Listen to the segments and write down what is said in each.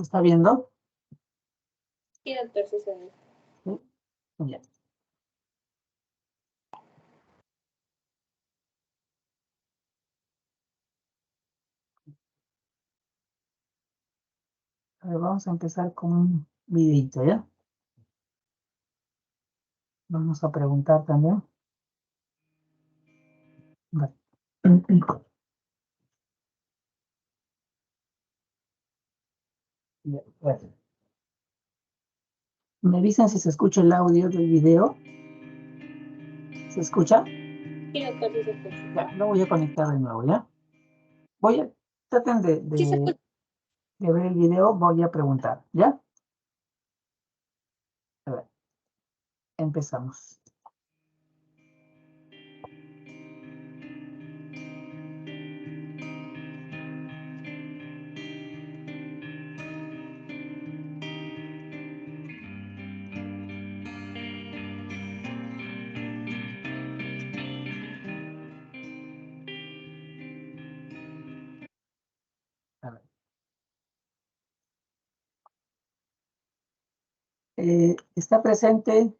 ¿Se está viendo? Sí, doctor, sí se ve. Sí. Bien. A ver, vamos a empezar con un videito, ¿ya? Vamos a preguntar también. Vale. Bien, bueno. ¿Me avisan si se escucha el audio del video? ¿Se escucha? Sí, doctor, sí se escucha. Ya, lo voy a conectar de nuevo, ¿ya? Traten Sí se escucha. de ver el video, voy a preguntar, ¿ya? A ver, empezamos. A ver. Está presente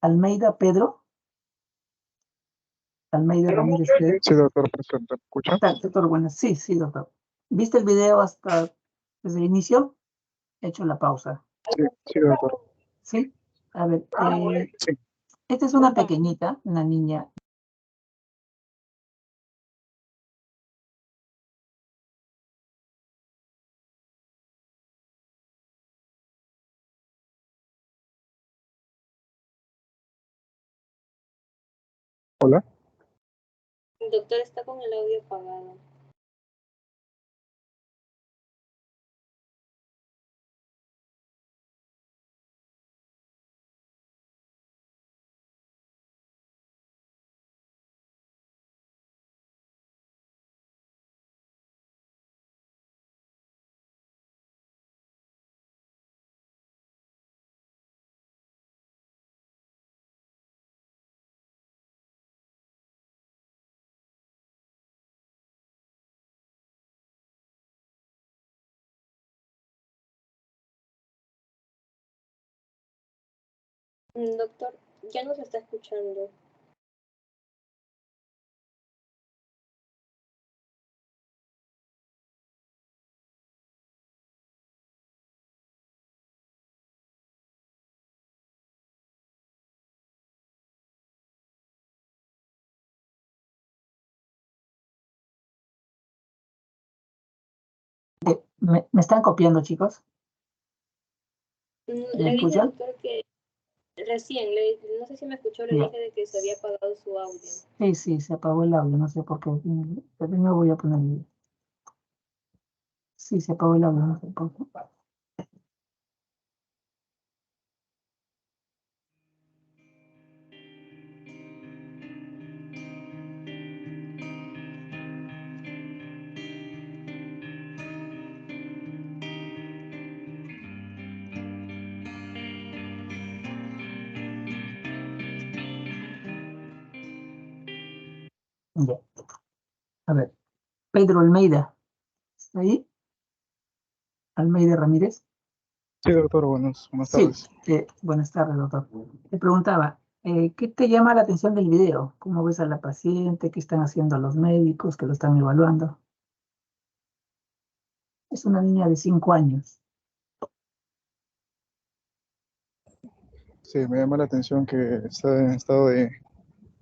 Almeida Pedro. Almeida Ramírez Pedro. Sí, doctor, presente. ¿Me escucha? Doctor, buenas. Sí, sí, doctor. ¿Viste el video hasta desde el inicio? He hecho la pausa. Sí, sí, doctor. ¿Sí? A ver, Sí. esta es una pequeñita, una niña. Hola. El doctor está con el audio apagado. Doctor, ya no se está escuchando. ¿Me están copiando, chicos? ¿Me Le dije, escuchan? doctor, que recién, no sé si me escuchó, le Ya. dije de que se había apagado su audio. Sí, sí, se apagó el audio, no sé por qué. Primero voy a poner el video. Sí, se apagó el audio, no sé por qué. Ya. A ver, Pedro Almeida, ¿está ahí? Almeida Ramírez. Sí, doctor, buenas Sí, tardes. buenas tardes, doctor. Te preguntaba, ¿qué te llama la atención del video? ¿Cómo ves a la paciente? ¿Qué están haciendo los médicos que lo están evaluando? Es una niña de 5 años. Sí, me llama la atención que está en estado de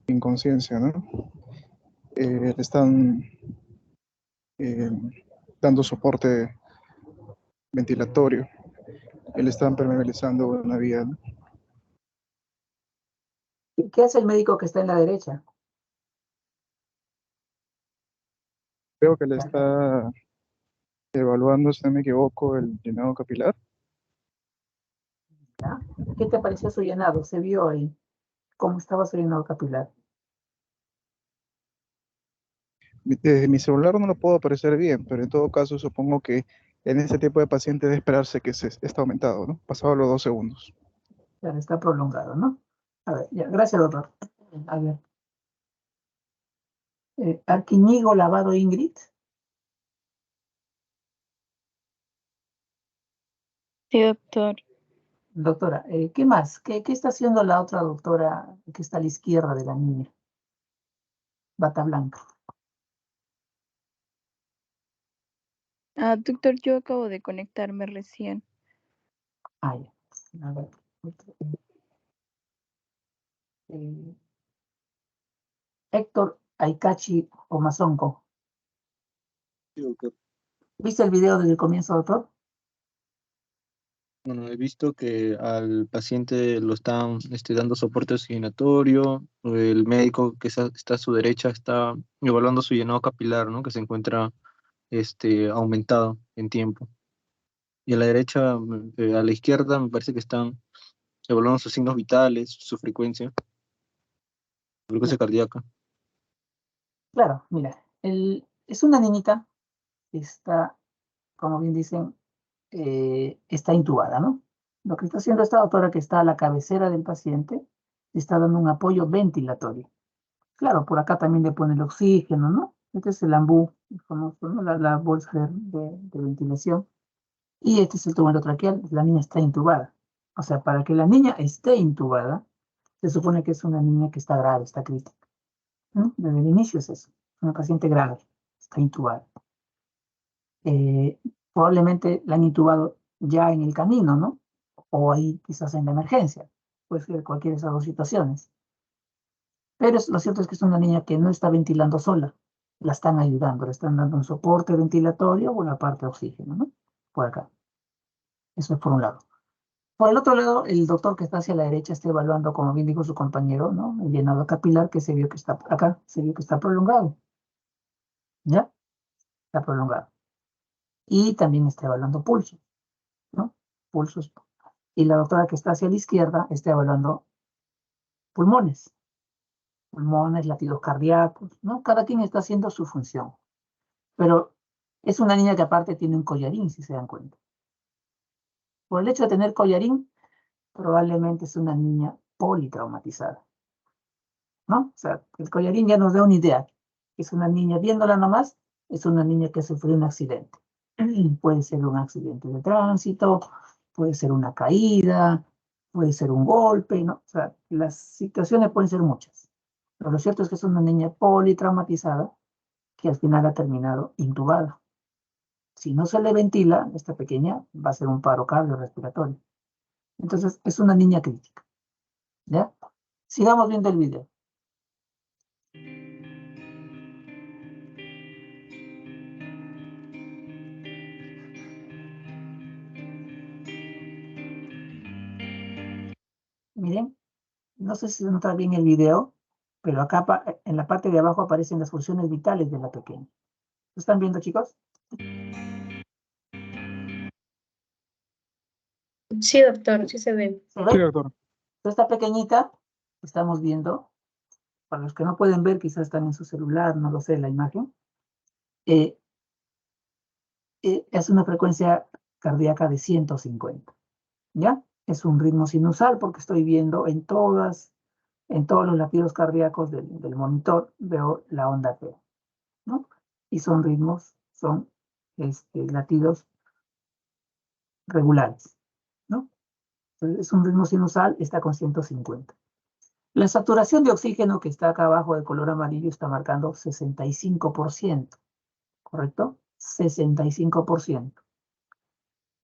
inconsciencia, ¿no? Le están dando soporte ventilatorio. Le están permeabilizando una vía, ¿no? ¿Qué hace el médico que está en la derecha? Creo que le está evaluando, si no me equivoco, el llenado capilar. ¿Ya? ¿Qué te pareció su llenado? ¿Se vio ahí cómo estaba su llenado capilar? Desde mi celular no lo puedo apreciar bien, pero en todo caso supongo que en este tipo de pacientes debe esperarse que está aumentado, ¿no? Pasado los 2 segundos. Ya está prolongado, ¿no? A ver, ya, gracias, doctor. A ver. Arquiñigo Lavado Ingrid. Sí, doctor. Doctora, ¿qué más? ¿Qué está haciendo la otra doctora que está a la izquierda de la niña? Bata blanca. Ah, doctor, yo acabo de conectarme recién. Ah, ya. A ver. Eh, Héctor Aikachi Omazonco. Sí, doctor. ¿Viste el video desde el comienzo, doctor? Bueno, he visto que al paciente lo están dando soporte oxigenatorio, el médico que está a su derecha está evaluando su llenado capilar, ¿no? Que se encuentra aumentado en tiempo. Y a la derecha, a la izquierda, me parece que están evaluando sus signos vitales, su frecuencia cardíaca. Claro, mira, es una niñita que está, como bien dicen, está intubada, ¿no? Lo que está haciendo esta doctora que está a la cabecera del paciente, le está dando un apoyo ventilatorio. Claro, por acá también le pone el oxígeno, ¿no? Este es el ambú, el famoso, ¿no? La bolsa de ventilación. Y este es el tubo endotraqueal, la niña está intubada. O sea, para que la niña esté intubada, se supone que es una niña que está grave, está crítica, ¿no? Desde el inicio es eso, una paciente grave, está intubada. Probablemente la han intubado ya en el camino, ¿no? O ahí quizás en la emergencia. Puede ser cualquiera de esas dos situaciones. Pero lo cierto es que es una niña que no está ventilando sola. La están ayudando, le están dando un soporte ventilatorio o la parte de oxígeno, ¿no? Por acá. Eso es por un lado. Por el otro lado, el doctor que está hacia la derecha está evaluando, como bien dijo su compañero, ¿no? El llenado capilar que se vio que está acá, se vio que está prolongado. ¿Ya? Está prolongado. Y también está evaluando pulsos, ¿no? Pulsos. Y la doctora que está hacia la izquierda está evaluando pulmones. Pulmones, latidos cardíacos, ¿no? Cada quien está haciendo su función. Pero es una niña que aparte tiene un collarín, si se dan cuenta. Por el hecho de tener collarín, probablemente es una niña politraumatizada, ¿no? O sea, el collarín ya nos da una idea. Es una niña, viéndola nomás, es una niña que sufrió un accidente. Puede ser un accidente de tránsito, puede ser una caída, puede ser un golpe, ¿no? O sea, las situaciones pueden ser muchas. Pero lo cierto es que es una niña politraumatizada que al final ha terminado intubada. Si no se le ventila, esta pequeña va a ser un paro cardiorrespiratorio. Entonces, es una niña crítica. ¿Ya? Sigamos viendo el video. Miren, no sé si se nota bien el video, pero acá en la parte de abajo aparecen las funciones vitales de la pequeña. ¿Lo están viendo, chicos? Sí, doctor, sí se ve. ¿Se Sí, ve? doctor. Esta pequeñita, estamos viendo, para los que no pueden ver, quizás están en su celular, no lo sé, la imagen, es una frecuencia cardíaca de 150, ¿ya? Es un ritmo sinusal porque estoy viendo en todos los latidos cardíacos del monitor, veo la onda T, ¿no? Y son ritmos, son latidos regulares, ¿no? Entonces, es un ritmo sinusal, está con 150. La saturación de oxígeno que está acá abajo de color amarillo está marcando 65%, ¿correcto? 65%.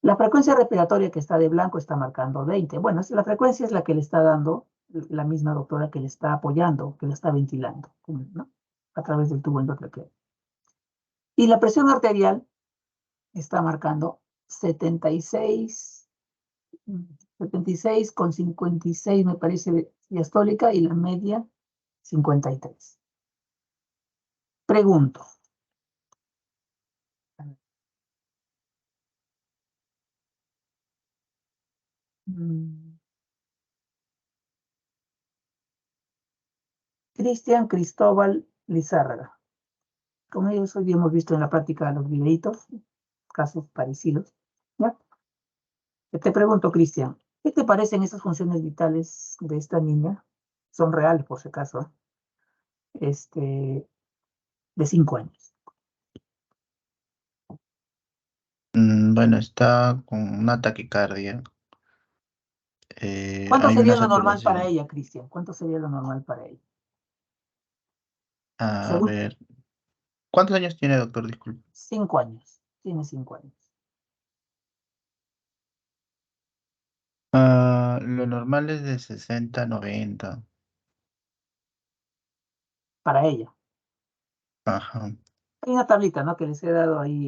La frecuencia respiratoria que está de blanco está marcando 20. Bueno, la frecuencia es la que le está dando la misma doctora que le está apoyando, que le está ventilando, ¿no? A través del tubo endotraqueal. Y la presión arterial está marcando 76 con 56, me parece, diastólica, y la media 53. Pregunto. Cristian Cristóbal Lizárraga. Como ellos hoy hemos visto en la práctica los videitos, casos parecidos. ¿Ya? Te pregunto, Cristian, ¿qué te parecen esas funciones vitales de esta niña? Son reales, por si acaso, de 5 años. Bueno, está con una taquicardia. ¿Cuánto Hay una sería lo normal para saturación. ella, Cristian? ¿Cuánto sería lo normal para ella? A Según ver, ¿cuántos años tiene, doctor? Disculpe. 5 años. Tiene 5 años. Lo normal es de 60 a 90. Para ella. Ajá. Hay una tablita, ¿no? Que les he dado ahí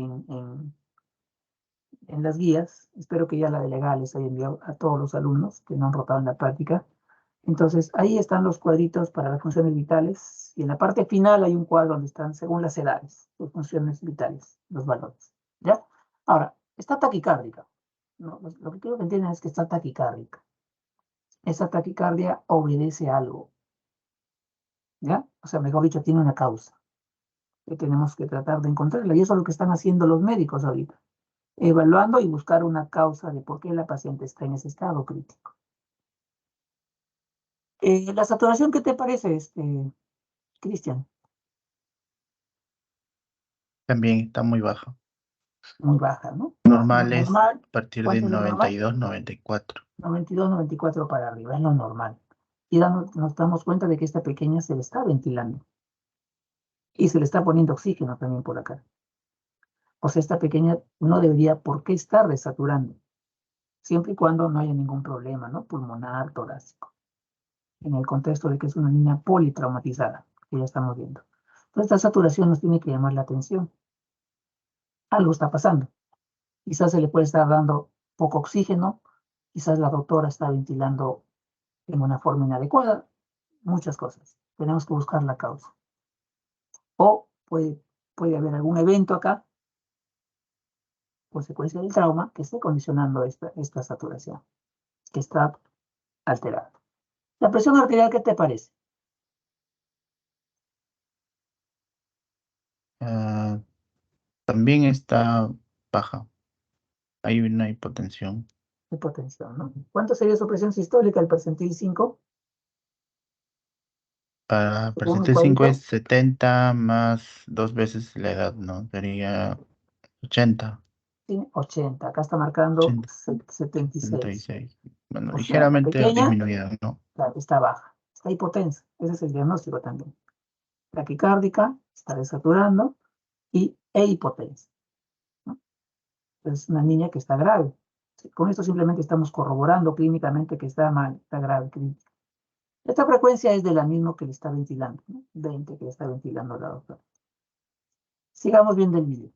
en las guías. Espero que ya la delegada les haya enviado a todos los alumnos que no han rotado en la práctica. Entonces, ahí están los cuadritos para las funciones vitales. Y en la parte final hay un cuadro donde están, según las edades, sus funciones vitales, los valores. ¿Ya? Ahora, está taquicárdica. ¿No? Lo que quiero que entiendan es que está taquicárdica. Esa taquicardia obedece a algo. ¿Ya? O sea, mejor dicho, tiene una causa que tenemos que tratar de encontrarla. Y eso es lo que están haciendo los médicos ahorita, evaluando y buscar una causa de por qué la paciente está en ese estado crítico. La saturación, ¿qué te parece, Cristian? También está muy baja. Muy baja, ¿no? Lo Normal es normal, a partir de ¿cuánto es lo normal? 92, 94. 92, 94 para arriba, es lo normal. Y nos damos cuenta de que esta pequeña se le está ventilando y se le está poniendo oxígeno también por acá. O sea, esta pequeña no debería por qué estar desaturando, siempre y cuando no haya ningún problema, ¿no? Pulmonar, torácico, en el contexto de que es una niña politraumatizada, que ya estamos viendo. Entonces, esta saturación nos tiene que llamar la atención. Algo está pasando. Quizás se le puede estar dando poco oxígeno, quizás la doctora está ventilando en una forma inadecuada, muchas cosas. Tenemos que buscar la causa. O puede haber algún evento acá, consecuencia del trauma, que esté condicionando esta saturación, que está alterada. La presión arterial, ¿qué te parece? Ah, también está baja. Hay una hipotensión. Hipotensión, ¿no? ¿Cuánto sería su presión sistólica, el percentil 5? Para Según el percentil 5 cuadrito, es 70 más 2 veces la edad, ¿no? Sería 80, tiene 80. Acá está marcando 80, 76. 76. Bueno, O sea, la ligeramente pequeña disminuida, ¿no? está baja, está hipotensa. Ese es el diagnóstico también. Taquicárdica, está desaturando e hipotensa, ¿no? Es una niña que está grave. Con esto simplemente estamos corroborando clínicamente que está mal, está grave, crítica. Esta frecuencia es de la misma que le está ventilando, ¿no? 20 que le está ventilando la doctora. Sigamos viendo el video.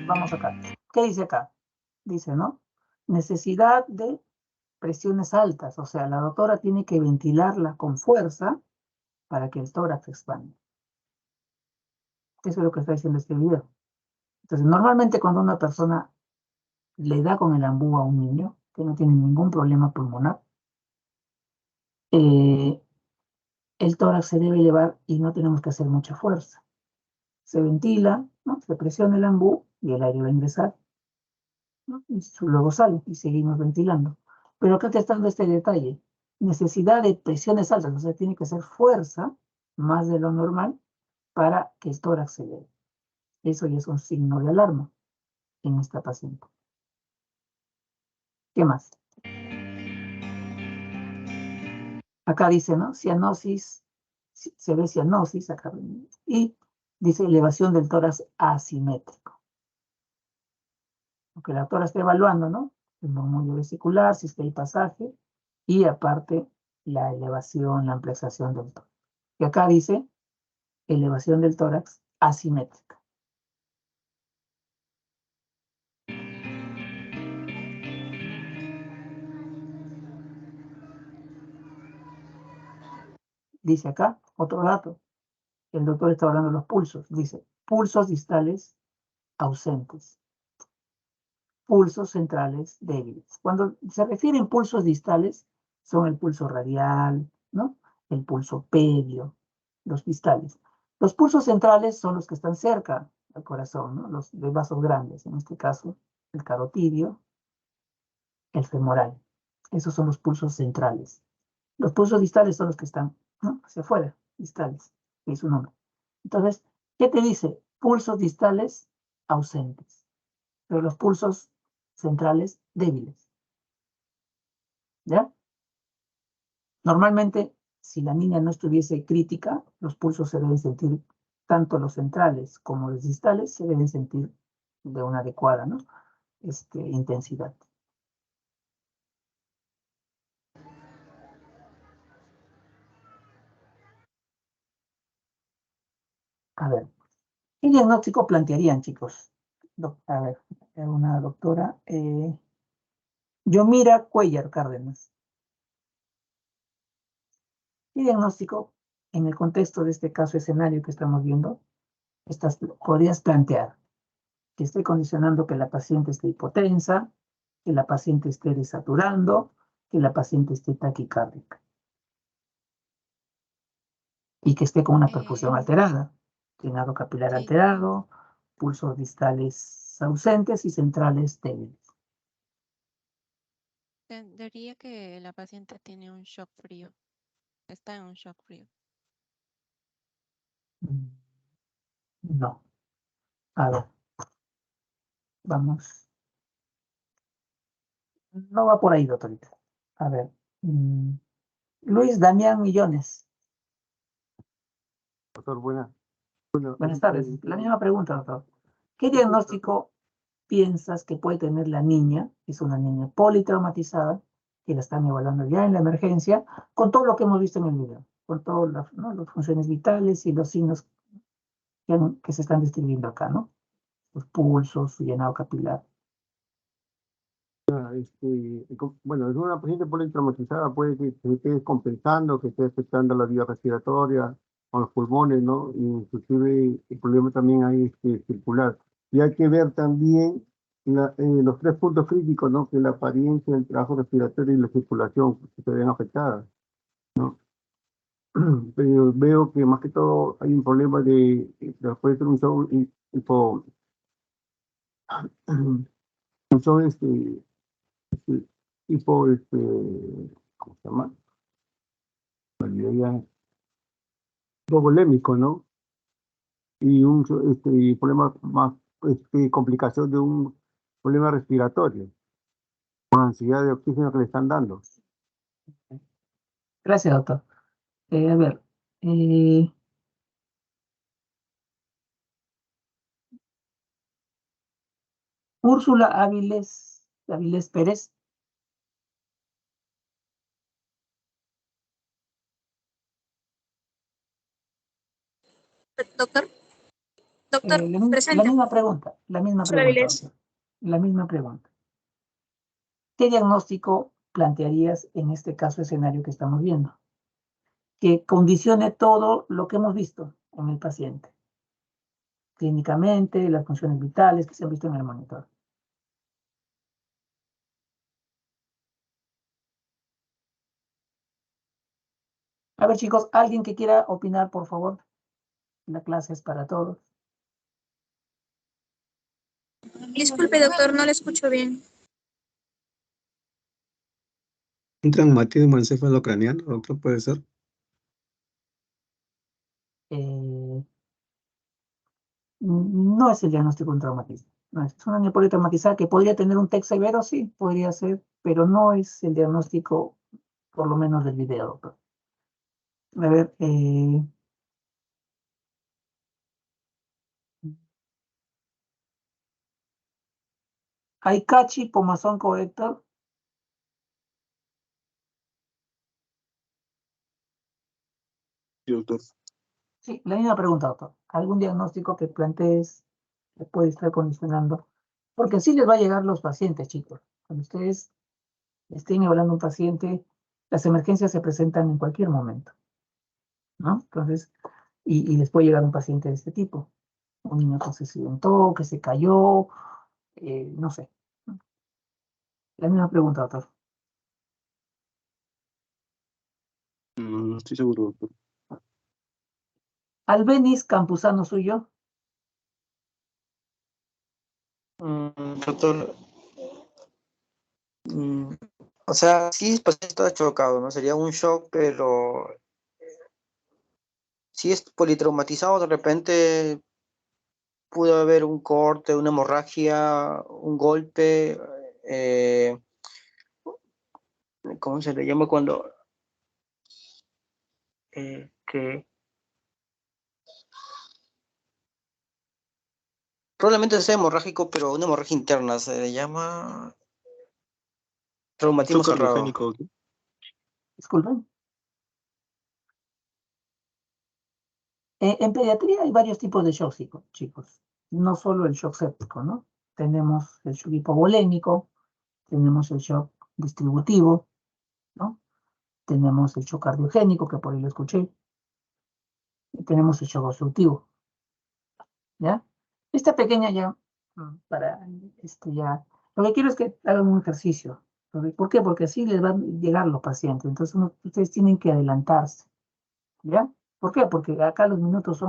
Vamos acá. ¿Qué dice acá? Dice, ¿no? Necesidad de presiones altas. O sea, la doctora tiene que ventilarla con fuerza para que el tórax expanda. Eso es lo que está diciendo este video. Entonces, normalmente cuando una persona le da con el ambú a un niño que no tiene ningún problema pulmonar, el tórax se debe elevar y no tenemos que hacer mucha fuerza. Se ventila, ¿no? Se presiona el ambú y el aire va a ingresar, ¿no? Y luego sale y seguimos ventilando. Pero acá te está dando este detalle. Necesidad de presiones altas, o sea, tiene que hacer fuerza más de lo normal para que el tórax se eleve. Eso ya es un signo de alarma en esta paciente. ¿Qué más? Acá dice, ¿no? Cianosis, se ve cianosis acá. Y dice elevación del tórax asimétrico. Aunque la doctora está evaluando, ¿no? El murmullo vesicular, si está el pasaje, y aparte la elevación, la ampliación del tórax. Y acá dice elevación del tórax asimétrica. Dice acá, otro dato. El doctor está hablando de los pulsos. Dice, pulsos distales ausentes. Pulsos centrales débiles. Cuando se refieren pulsos distales, son el pulso radial, ¿no? El pulso pedio, los distales. Los pulsos centrales son los que están cerca al corazón, ¿no? Los de vasos grandes, en este caso, el carotidio, el femoral. Esos son los pulsos centrales. Los pulsos distales son los que están, ¿no?, hacia afuera, distales, que es su nombre. Entonces, ¿qué te dice? Pulsos distales ausentes, pero los pulsos centrales débiles. ¿Ya? Normalmente, si la niña no estuviese crítica, los pulsos se deben sentir, tanto los centrales como los distales, se deben sentir de una adecuada, ¿no?, intensidad. A ver, ¿qué diagnóstico plantearían, chicos? A ver, una doctora, Yomira Cuellar Cárdenas. ¿Qué diagnóstico, en el contexto de este caso escenario que estamos viendo, podrías plantear? Que esté condicionando que la paciente esté hipotensa, que la paciente esté desaturando, que la paciente esté taquicárdica. Y que esté con una perfusión alterada, llenado capilar sí. alterado, pulsos distales ausentes y centrales débiles. Diría que la paciente tiene un shock frío. Está en un shock frío. No. A ver. Vamos. No va por ahí, doctorita. A ver. Luis Damián Millones. Doctor, buenas. Buenas tardes. La misma pregunta, doctor. ¿Qué diagnóstico piensas que puede tener la niña? Es una niña politraumatizada, que la están evaluando ya en la emergencia, con todo lo que hemos visto en el video, con todas las, ¿no?, las funciones vitales y los signos que se están describiendo acá, ¿no? Los pulsos, su llenado capilar. Bueno, es una paciente politraumatizada, puede que se esté descompensando, que esté afectando la vía respiratoria o los pulmones, ¿no? Inclusive el problema también hay circular. Y hay que ver también los tres puntos críticos, ¿no? Que la apariencia, el trabajo respiratorio y la circulación que se ven afectadas, ¿no? Pero veo que más que todo hay un problema puede ser un shock tipo, un shock tipo, ¿cómo se llama? Ya, hipovolémico, ¿no? Y y problema más, complicación de un problema respiratorio, con ansiedad de oxígeno que le están dando. Gracias, doctor. A ver. Úrsula Áviles Pérez. Doctor, doctor, La presente. misma pregunta, Úrsula Avilés. doctor. La misma pregunta. ¿Qué diagnóstico plantearías en este caso escenario que estamos viendo? Que condicione todo lo que hemos visto en el paciente. Clínicamente, las funciones vitales que se han visto en el monitor. A ver, chicos, alguien que quiera opinar, por favor. La clase es para todos. Disculpe, doctor, no le escucho bien. Un traumatismo encefalocraniano, doctor, puede ser. No es el diagnóstico de un traumatismo. No, es una niña politraumatizada que podría tener un TEC severo, sí, podría ser, pero no es el diagnóstico, por lo menos del video, doctor. A ver, Aikachi Pomazón Héctor. Sí, doctor. Sí, la misma pregunta, doctor. ¿Algún diagnóstico que plantees que puede estar condicionando? Porque así les va a llegar los pacientes, chicos. Cuando ustedes estén evaluando un paciente, las emergencias se presentan en cualquier momento, ¿no? Entonces, y les puede llegar un paciente de este tipo. Un niño que se accidentó, que se cayó, no sé. La misma pregunta, doctor. Estoy seguro, doctor. Albeniz Campuzano suyo. Doctor, o sea, sí, el paciente está chocado, ¿no? Sería un shock, pero si es politraumatizado, de repente pudo haber un corte, una hemorragia, un golpe, ¿cómo se le llama cuando? Que probablemente sea hemorrágico, pero una hemorragia interna, se le llama traumatismo Shock cerrado. cardiogénico. ¿Qué? Disculpen. En pediatría hay varios tipos de shock, chicos. No solo el shock séptico, ¿no? Tenemos el shock hipovolémico, tenemos el shock distributivo, ¿no? Tenemos el shock cardiogénico, que por ahí lo escuché, y tenemos el shock obstructivo, ¿ya? Esta pequeña ya, para ya, lo que quiero es que hagan un ejercicio. ¿Por qué? Porque así les van a llegar los pacientes. Entonces ustedes tienen que adelantarse, ¿ya? ¿Por qué? Porque acá los minutos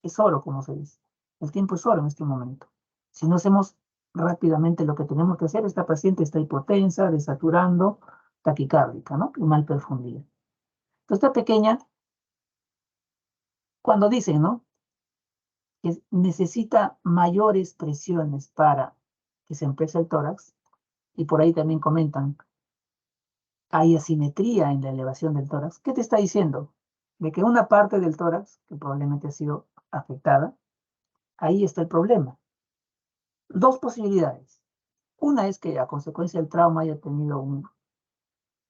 es oro, como se dice. El tiempo es oro en este momento. Si no hacemos rápidamente lo que tenemos que hacer, esta paciente está hipotensa, desaturando, taquicárdica, ¿no? Y mal perfundida. Entonces, esta pequeña, cuando dicen, ¿no? Que necesita mayores presiones para que se empiece el tórax, y por ahí también comentan, hay asimetría en la elevación del tórax. ¿Qué te está diciendo? De que una parte del tórax, que probablemente ha sido afectada, ahí está el problema. Dos posibilidades. Una es que a consecuencia del trauma haya tenido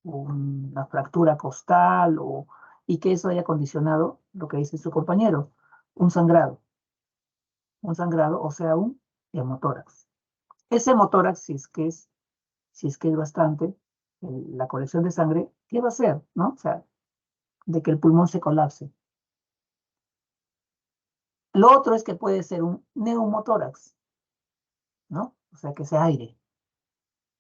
una fractura costal y que eso haya condicionado lo que dice su compañero, un sangrado, o sea, un hemotórax. Ese hemotórax, si es que es bastante, la colección de sangre, ¿qué va a hacer? ¿No? O sea, de que el pulmón se colapse. Lo otro es que puede ser un neumotórax, ¿no? O sea, que sea aire,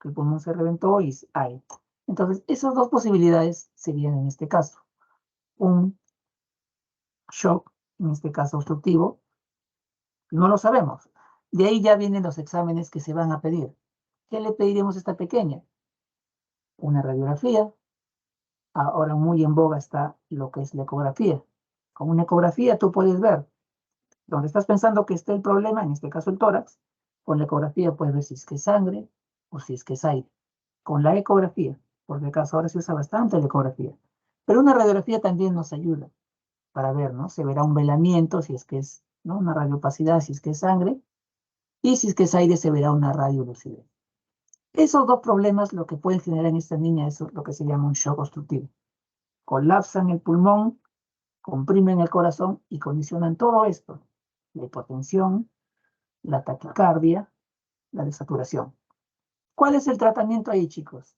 que el pulmón se reventó y es aire. Entonces, esas dos posibilidades serían en este caso. Un shock, en este caso obstructivo, no lo sabemos. De ahí ya vienen los exámenes que se van a pedir. ¿Qué le pediremos a esta pequeña? Una radiografía. Ahora muy en boga está lo que es la ecografía. Con una ecografía tú puedes ver donde estás pensando que esté el problema, en este caso el tórax. Con la ecografía puedes ver si es que es sangre o si es que es aire. Con la ecografía, porque acaso ahora se usa bastante la ecografía. Pero una radiografía también nos ayuda para ver, ¿no? Se verá un velamiento, si es que es, ¿no? Una radioopacidad, si es que es sangre, y si es que es aire, se verá una radiolucidez. Esos dos problemas lo que pueden generar en esta niña es lo que se llama un shock obstructivo. Colapsan el pulmón, comprimen el corazón y condicionan todo esto. La hipotensión, la taquicardia, la desaturación. ¿Cuál es el tratamiento ahí, chicos?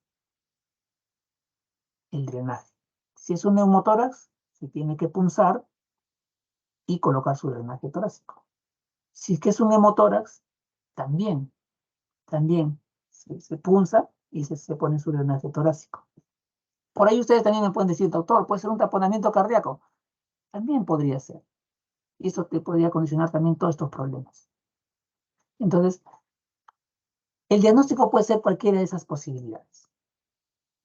El drenaje. Si es un neumotórax, se tiene que punzar y colocar su drenaje torácico. Si es que es un hemotórax, también se punza y se pone su drenaje torácico. Por ahí ustedes también me pueden decir, doctor, ¿puede ser un taponamiento cardíaco? También podría ser. Y eso te podría condicionar también todos estos problemas. Entonces, el diagnóstico puede ser cualquiera de esas posibilidades.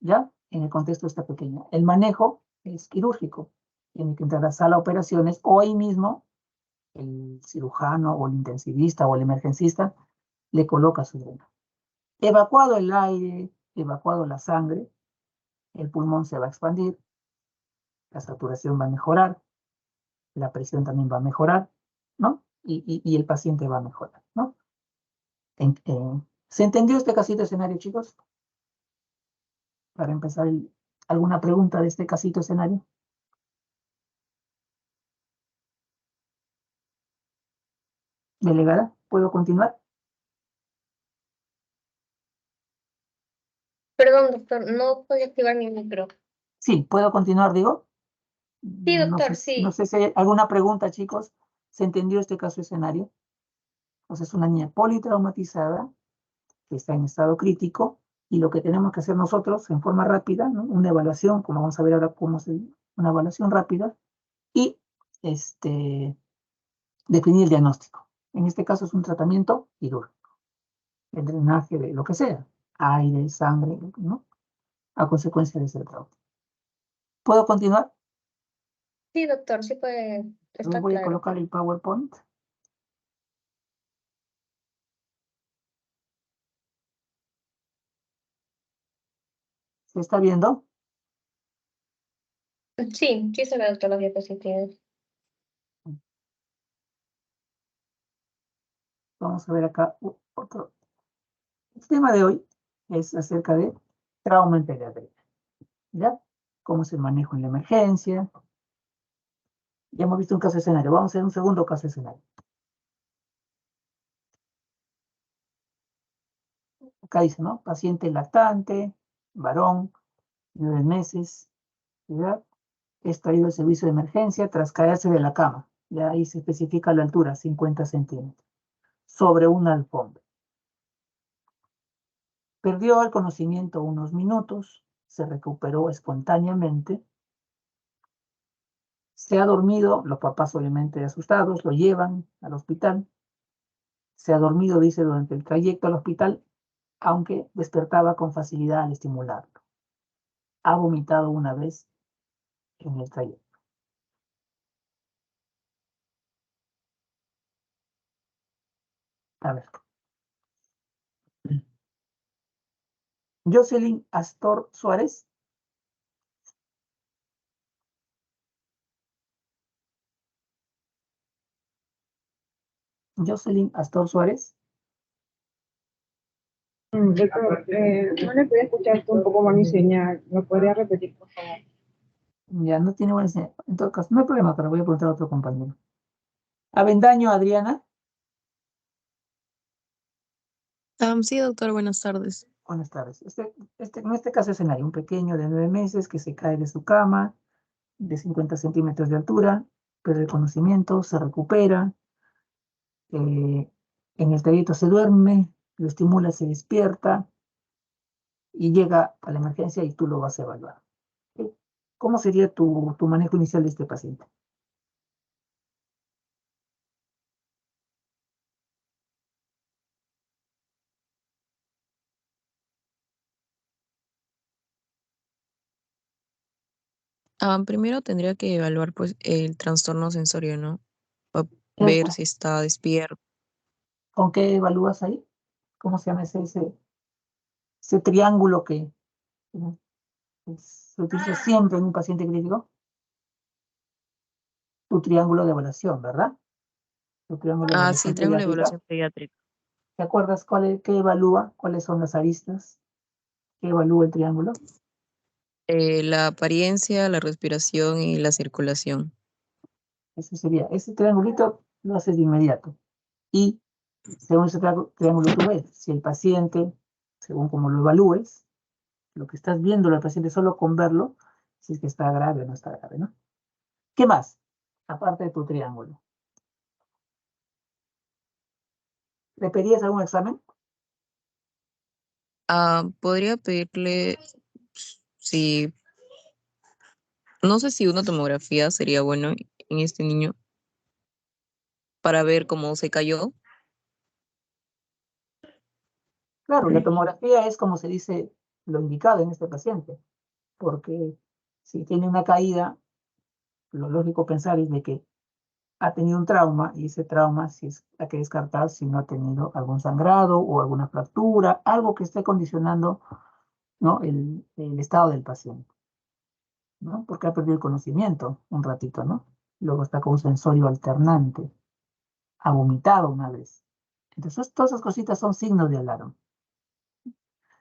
¿Ya? En el contexto de esta pequeña. El manejo es quirúrgico. Tiene que entrar a la sala de operaciones o ahí mismo el cirujano o el intensivista o el emergencista le coloca su drenaje. Evacuado el aire, evacuado la sangre, el pulmón se va a expandir, la saturación va a mejorar, la presión también va a mejorar, ¿no? Y el paciente va a mejorar, ¿no? ¿Se entendió este casito escenario, chicos? Para empezar, ¿alguna pregunta de este casito escenario? Delegada, ¿puedo continuar? Perdón, doctor, no podía activar mi micro. Sí, ¿puedo continuar, digo? Sí, doctor, No sí. sé si hay alguna pregunta, chicos. ¿Se entendió este caso escenario? Entonces, es una niña politraumatizada que está en estado crítico y lo que tenemos que hacer nosotros en forma rápida, ¿no? Una evaluación, como vamos a ver ahora una evaluación rápida, y definir el diagnóstico. En este caso es un tratamiento quirúrgico, el drenaje de lo que sea, aire, sangre, ¿no? A consecuencia de ese trauma. ¿Puedo continuar? Sí, doctor, sí puede, Entonces está voy a claro. colocar el PowerPoint. ¿Se está viendo? Sí, sí se ve, doctor, las diapositivas. Vamos a ver acá otro. El tema de hoy es acerca de trauma en pediatría. ¿Ya? Cómo se maneja en la emergencia. Ya hemos visto un caso de escenario. Vamos a hacer un segundo caso de escenario. Acá dice, ¿no? Paciente lactante, varón, 9 meses, edad, es traído al servicio de emergencia tras caerse de la cama. Ya ahí se especifica la altura, 50 centímetros, sobre una alfombra. Perdió el conocimiento unos minutos, se recuperó espontáneamente, se ha dormido, los papás obviamente asustados, lo llevan al hospital, se ha dormido, dice, durante el trayecto al hospital, aunque despertaba con facilidad al estimularlo. Ha vomitado una vez en el trayecto. A ver. Jocelyn Astor Suárez. Jocelyn Astor Suárez. Doctor, no le puedo escuchar un poco más mi señal. ¿Me podría repetir, por favor? Ya no tiene buena señal. En todo caso, no hay problema, pero voy a preguntar a otro compañero. Avendaño Adriana. Sí, doctor, buenas tardes. Buenas tardes. En este caso escenario, un pequeño de 9 meses que se cae de su cama, de 50 centímetros de altura, pierde el conocimiento, se recupera, en el trayecto se duerme, lo estimula, se despierta y llega a la emergencia y tú lo vas a evaluar. ¿Ok? ¿Cómo sería tu manejo inicial de este paciente? Primero tendría que evaluar pues el trastorno sensorio, ¿no? Para Eso. ver si está despierto. ¿Con qué evalúas ahí? ¿Cómo se llama ese triángulo que se utiliza siempre en un paciente crítico? Tu triángulo de evaluación, ¿verdad? Tu triángulo de Sí, evaluación triángulo de pediátrica. evaluación pediátrica. ¿Te acuerdas qué evalúa? ¿Cuáles son las aristas? ¿Qué evalúa el triángulo? La apariencia, la respiración y la circulación. Ese sería, ese triangulito lo haces de inmediato. Y según ese triángulo tú ves, si el paciente, según como lo evalúes, lo que estás viendo al paciente solo con verlo, si es que está grave o no está grave, ¿no? ¿Qué más? Aparte de tu triángulo. ¿Le pedías algún examen? Podría pedirle si, no sé si una tomografía sería bueno en este niño para ver cómo se cayó. Claro, la tomografía es como se dice lo indicado en este paciente, porque si tiene una caída, lo lógico pensar es de que ha tenido un trauma y ese trauma si es, hay que descartar si no ha tenido algún sangrado o alguna fractura, algo que esté condicionando, ¿no? el estado del paciente, ¿no? Porque ha perdido el conocimiento un ratito, ¿no? Luego está con un sensorio alternante, ha vomitado una vez. Entonces, todas esas cositas son signos de alarma.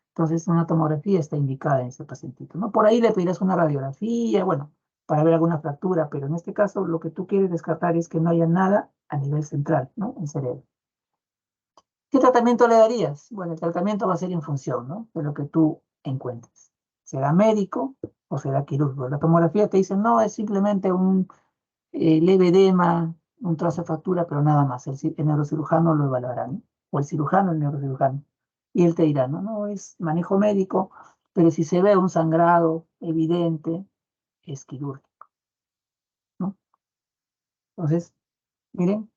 Entonces, una tomografía está indicada en ese pacientito, ¿no? Por ahí le pedirás una radiografía, bueno, para ver alguna fractura, pero en este caso lo que tú quieres descartar es que no haya nada a nivel central, ¿no? En cerebro. ¿Qué tratamiento le darías? Bueno, el tratamiento va a ser en función, ¿no? De lo que tú encuentres. ¿Será médico o será quirúrgico? La tomografía te dice, no, es simplemente un leve edema, un trazo de fractura, pero nada más. El neurocirujano lo evaluará, ¿no? O el cirujano, el neurocirujano. Y él te dirá, no, no, es manejo médico, pero si se ve un sangrado evidente, es quirúrgico, ¿no? Entonces, miren,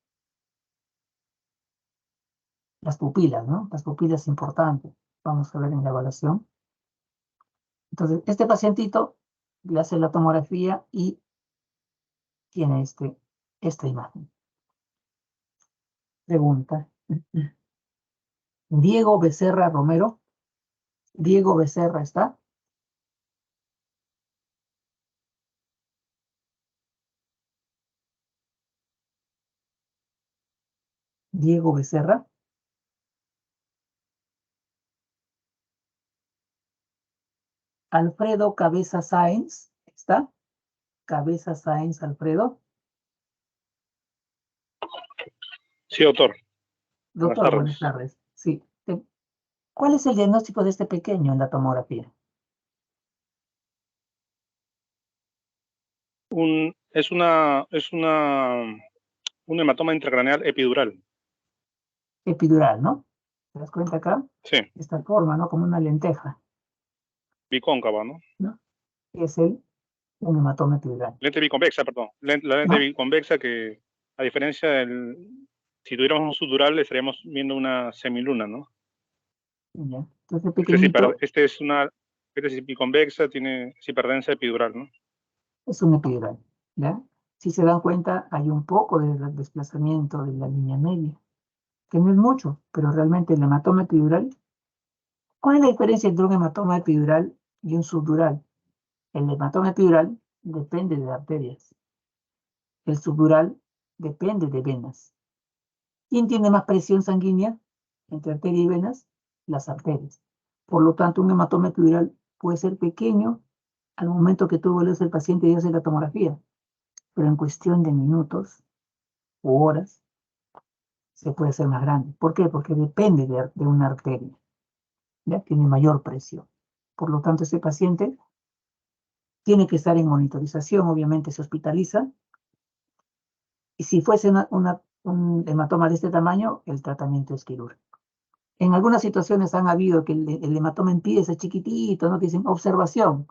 las pupilas, ¿no? Las pupilas es importante. Vamos a ver en la evaluación. Entonces, este pacientito le hace la tomografía y tiene esta imagen. Pregunta. Diego Becerra Romero. Diego Becerra está. Diego Becerra. Alfredo Cabeza Sáenz, ¿está? Cabeza Sáenz, Alfredo. Sí, doctor. Doctor, buenas tardes. Sí. ¿Cuál es el diagnóstico de este pequeño en la tomografía? Es un hematoma intracraneal epidural. Epidural, ¿no? ¿Te das cuenta acá? Sí. Esta forma, ¿no? Como una lenteja, Bicóncava, ¿no? ¿no? Es un hematoma epidural. Lente biconvexa, perdón. La lente ¿No? biconvexa que, a diferencia del... Si tuviéramos un subdural, estaríamos viendo una semiluna, ¿no? Ya. Entonces, pequeñito Este es biconvexa, tiene hiperdensa epidural, ¿no? es un epidural, ¿ya? Si se dan cuenta, hay un poco de desplazamiento de la línea media, que no es mucho, pero realmente el hematoma epidural, ¿cuál es la diferencia entre un hematoma epidural y un subdural? El hematoma epidural depende de arterias. El subdural depende de venas. ¿Quién tiene más presión sanguínea entre arteria y venas? Las arterias. Por lo tanto, un hematoma epidural puede ser pequeño al momento que tú vuelves al paciente y haces la tomografía, pero en cuestión de minutos u horas se puede hacer más grande. ¿Por qué? Porque depende de una arteria. ¿Ya? Tiene mayor presión. Por lo tanto, ese paciente tiene que estar en monitorización, obviamente se hospitaliza. Y si fuese un hematoma de este tamaño, el tratamiento es quirúrgico. En algunas situaciones han habido que el hematoma empieza chiquitito, no dicen observación,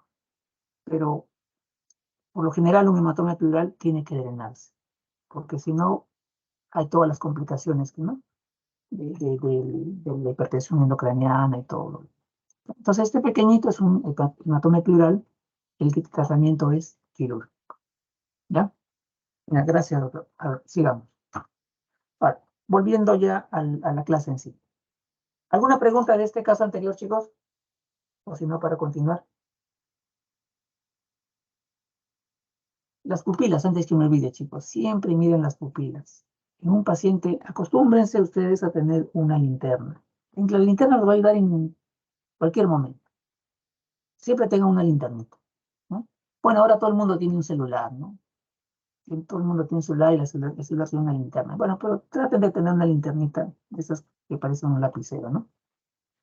pero por lo general un hematoma epidural tiene que drenarse, porque si no, hay todas las complicaciones, ¿no? De la hipertensión endocraniana y todo. Entonces, este pequeñito es un hematoma epidural, el tratamiento es quirúrgico. ¿Ya? Gracias, doctor. A ver, sigamos. Vale, volviendo ya a la clase en sí. ¿Alguna pregunta de este caso anterior, chicos? O si no, para continuar. Las pupilas, antes que me olvide, chicos, siempre miren las pupilas. En un paciente, acostúmbrense ustedes a tener una linterna. En la linterna los va a ayudar en cualquier momento. Siempre tengan una linternita, ¿no? Bueno, ahora todo el mundo tiene un celular, ¿no? Todo el mundo tiene un celular y el celular tiene una linterna. Bueno, pero traten de tener una linternita de esas que parecen un lapicero, ¿no?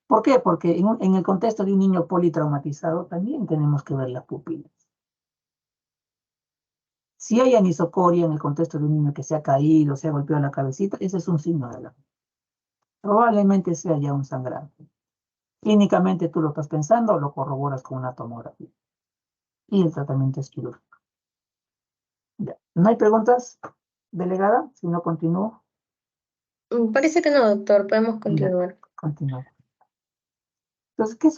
¿Por qué? Porque en el contexto de un niño politraumatizado también tenemos que ver las pupilas. Si hay anisocoria en el contexto de un niño que se ha caído, se ha golpeado la cabecita, ese es un signo de alarma. Probablemente sea ya un sangrante. Clínicamente tú lo estás pensando o lo corroboras con una tomografía. Y el tratamiento es quirúrgico. Ya. ¿No hay preguntas, delegada? Si no, continúo. Parece que no, doctor. Podemos Ya, continuar. continúo. Entonces, ¿qué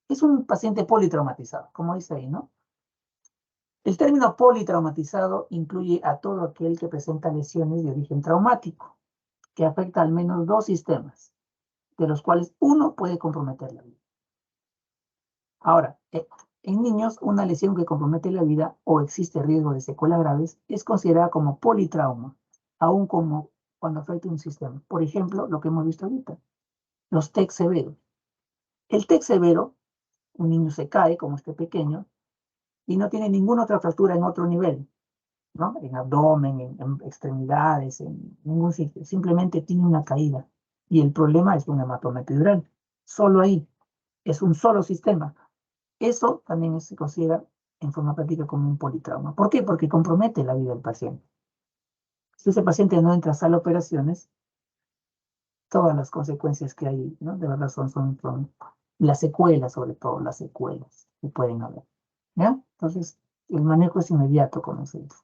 es un paciente politraumatizado? Como dice ahí, ¿no? El término politraumatizado incluye a todo aquel que presenta lesiones de origen traumático, que afecta al menos dos sistemas, de los cuales uno puede comprometer la vida. Ahora, en niños, una lesión que compromete la vida o existe riesgo de secuelas graves es considerada como politrauma, aún como cuando afecta un sistema. Por ejemplo, lo que hemos visto ahorita, los TEC severos. El TEC severo, un niño se cae, como este pequeño, y no tiene ninguna otra fractura en otro nivel, ¿no? En abdomen, en extremidades, en ningún sitio. Simplemente tiene una caída. Y el problema es un hematoma epidural. Solo ahí. Es un solo sistema. Eso también se considera en forma práctica como un politrauma. ¿Por qué? Porque compromete la vida del paciente. Si ese paciente no entra a sala de operaciones, todas las consecuencias que hay, ¿no? De verdad son las secuelas, sobre todo las secuelas que pueden haber. ¿Ya? Entonces, el manejo es inmediato con nosotros.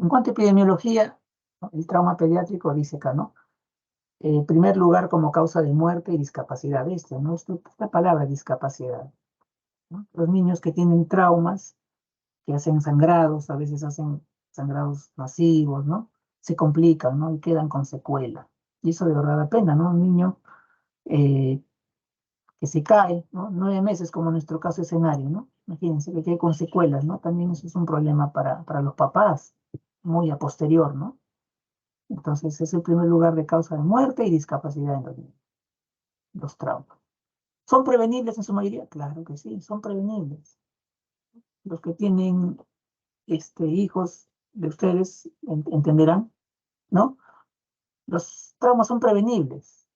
En cuanto a epidemiología, ¿no? El trauma pediátrico dice acá, ¿no? En primer lugar como causa de muerte y discapacidad. ¿No? Esta palabra discapacidad, ¿no? Los niños que tienen traumas, que hacen sangrados, a veces hacen sangrados masivos, ¿no? Se complican, ¿no? Y quedan con secuela. Y eso de verdad da pena, ¿no? Un niño que se cae, ¿no? 9 meses, como en nuestro caso escenario, ¿no? Imagínense que quede con secuelas, ¿no? También eso es un problema para los papás, muy a posterior, ¿no? Entonces es el primer lugar de causa de muerte y discapacidad en los niños, los traumas. ¿Son prevenibles en su mayoría? Claro que sí, son prevenibles. Los que tienen hijos de ustedes entenderán, ¿no? Los traumas son prevenibles.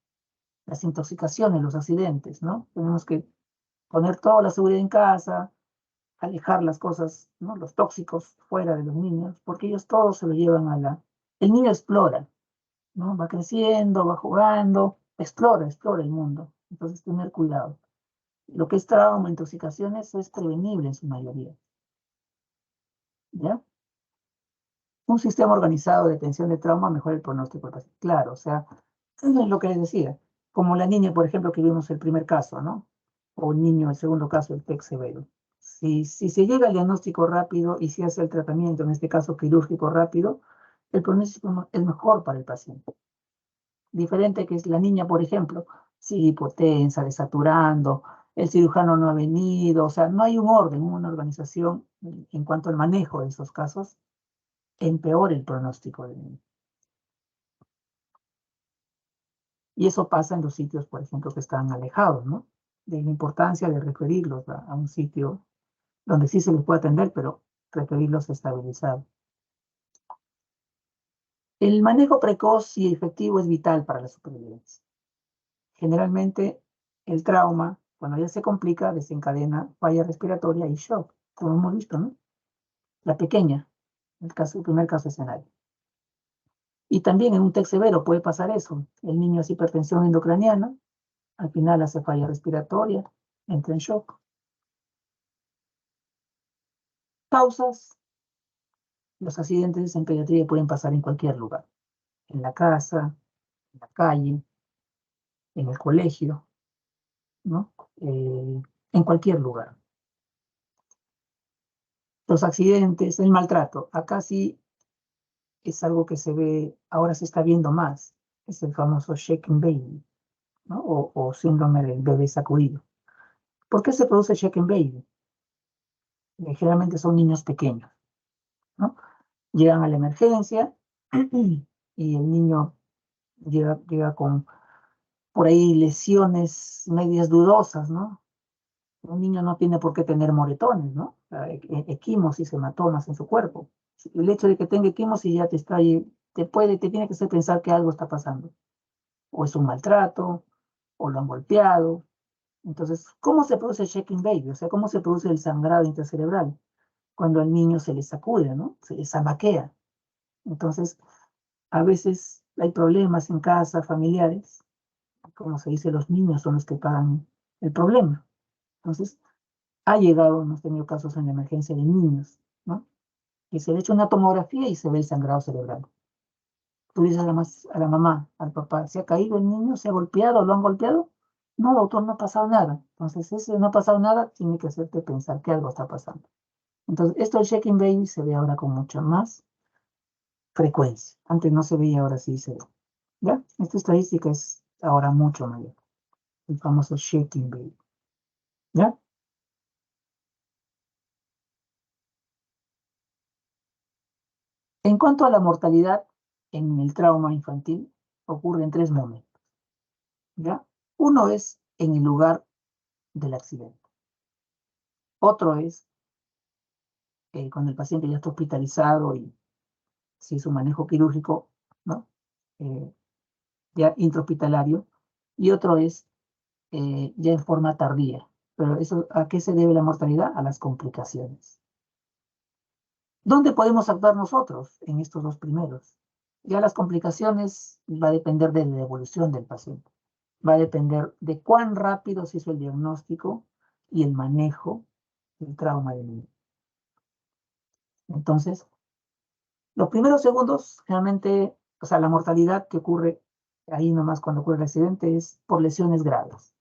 Las intoxicaciones, los accidentes, ¿no? Tenemos que poner toda la seguridad en casa, alejar las cosas, ¿no? Los tóxicos fuera de los niños, porque ellos todos se lo llevan a la... El niño explora, ¿no? Va creciendo, va jugando, explora el mundo. Entonces, tener cuidado. Lo que es trauma, intoxicaciones, es prevenible en su mayoría. ¿Ya? Un sistema organizado de atención de trauma mejora el pronóstico del paciente. Claro, o sea, es lo que les decía. Como la niña, por ejemplo, que vimos el primer caso, ¿no? O el niño, el segundo caso, el TEC severo. Si se llega al diagnóstico rápido y se hace el tratamiento, en este caso quirúrgico rápido, el pronóstico es mejor para el paciente. Diferente que es la niña, por ejemplo, sigue hipotensa, desaturando, el cirujano no ha venido, o sea, no hay un orden, una organización en cuanto al manejo de esos casos, empeora el pronóstico del niño. Y eso pasa en los sitios, por ejemplo, que están alejados, ¿no? De la importancia de referirlos a un sitio donde sí se les puede atender, pero referirlos estabilizados. El manejo precoz y efectivo es vital para la supervivencia. Generalmente, el trauma, cuando ya se complica, desencadena falla respiratoria y shock, como hemos visto, ¿no? La pequeña, el primer caso escenario. Y también en un TEC severo puede pasar eso. El niño hace hipertensión endocraniana, al final hace falla respiratoria, entra en shock. Causas. Los accidentes en pediatría pueden pasar en cualquier lugar. En la casa, en la calle, en el colegio, ¿no? En cualquier lugar. Los accidentes, el maltrato. Acá sí es algo que se ve, ahora se está viendo más. Es el famoso shaken baby, ¿no? O síndrome del bebé sacudido. ¿Por qué se produce shaken baby? Generalmente son niños pequeños, ¿no? Llegan a la emergencia y el niño llega con por ahí lesiones medias dudosas, ¿no? Un niño no tiene por qué tener moretones, ¿no? Equimosis, hematomas en su cuerpo. El hecho de que tenga equimosis ya te tiene que hacer pensar que algo está pasando. O es un maltrato, o lo han golpeado. Entonces, ¿cómo se produce el shaking baby? O sea, ¿cómo se produce el sangrado intracerebral? Cuando al niño se le sacude, ¿no? Se le zamaquea. Entonces, a veces hay problemas en casa, familiares. Como se dice, los niños son los que pagan el problema. Entonces, hemos tenido casos en la emergencia de niños, ¿no? Que se le echa una tomografía y se ve el sangrado cerebral. Tú dices a la mamá, al papá, ¿se ha caído el niño? ¿Se ha golpeado? ¿Lo han golpeado? No, doctor, no ha pasado nada. Entonces, ese no ha pasado nada tiene que hacerte pensar que algo está pasando. Entonces, esto del shaking baby se ve ahora con mucha más frecuencia. Antes no se veía, ahora sí se ve. ¿Ya? Esta estadística es ahora mucho mayor. El famoso shaking baby. ¿Ya? En cuanto a la mortalidad en el trauma infantil, ocurre en 3 momentos. ¿Ya? Uno es en el lugar del accidente. Otro es cuando el paciente ya está hospitalizado y se hizo un manejo quirúrgico, ¿no? Ya intrahospitalario. Y otro es ya en forma tardía. Pero eso, ¿a qué se debe la mortalidad? A las complicaciones. ¿Dónde podemos actuar nosotros en estos 2 primeros? Ya las complicaciones va a depender de la evolución del paciente. Va a depender de cuán rápido se hizo el diagnóstico y el manejo del trauma del niño. Entonces, Los primeros segundos, generalmente, o sea, la mortalidad que ocurre ahí nomás cuando ocurre el accidente es por lesiones graves,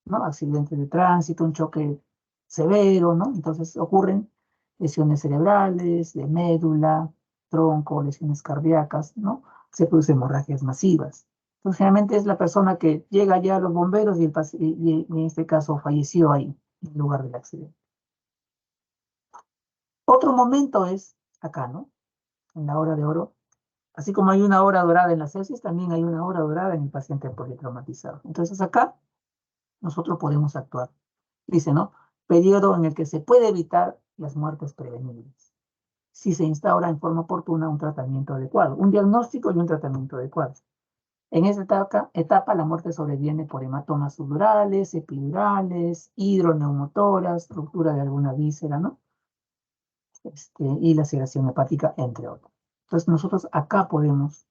¿no? Accidentes de tránsito, un choque severo, ¿no? Entonces ocurren lesiones cerebrales, de médula, tronco, lesiones cardíacas, ¿no? Se producen hemorragias masivas. Entonces, generalmente es la persona que llega ya a los bomberos y en este caso falleció ahí, en lugar del accidente. Otro momento es acá, ¿no? En la hora de oro. Así como hay una hora dorada en la sepsis, también hay una hora dorada en el paciente politraumatizado. Entonces acá nosotros podemos actuar. Dice, ¿no? Periodo en el que se puede evitar las muertes prevenibles. Si se instaura en forma oportuna un tratamiento adecuado, un diagnóstico y un tratamiento adecuado. En esta etapa la muerte sobreviene por hematomas subdurales, epidurales, hidroneumotoras, ruptura de alguna víscera, ¿no? Y laceración hepática, entre otros. Entonces nosotros acá podemos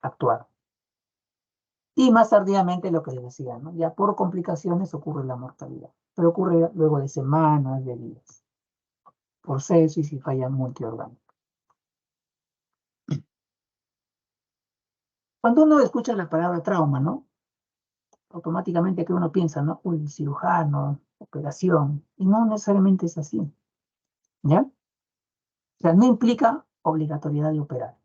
actuar. Y más tardíamente lo que les decía, ¿no? Ya por complicaciones ocurre la mortalidad, pero ocurre luego de semanas, de días, por sepsis y falla multiorgánica. Cuando uno escucha la palabra trauma, ¿no? Automáticamente que uno piensa, ¿no? Uy, cirujano, operación, y no necesariamente es así, ¿ya? O sea, no implica obligatoriedad de operar.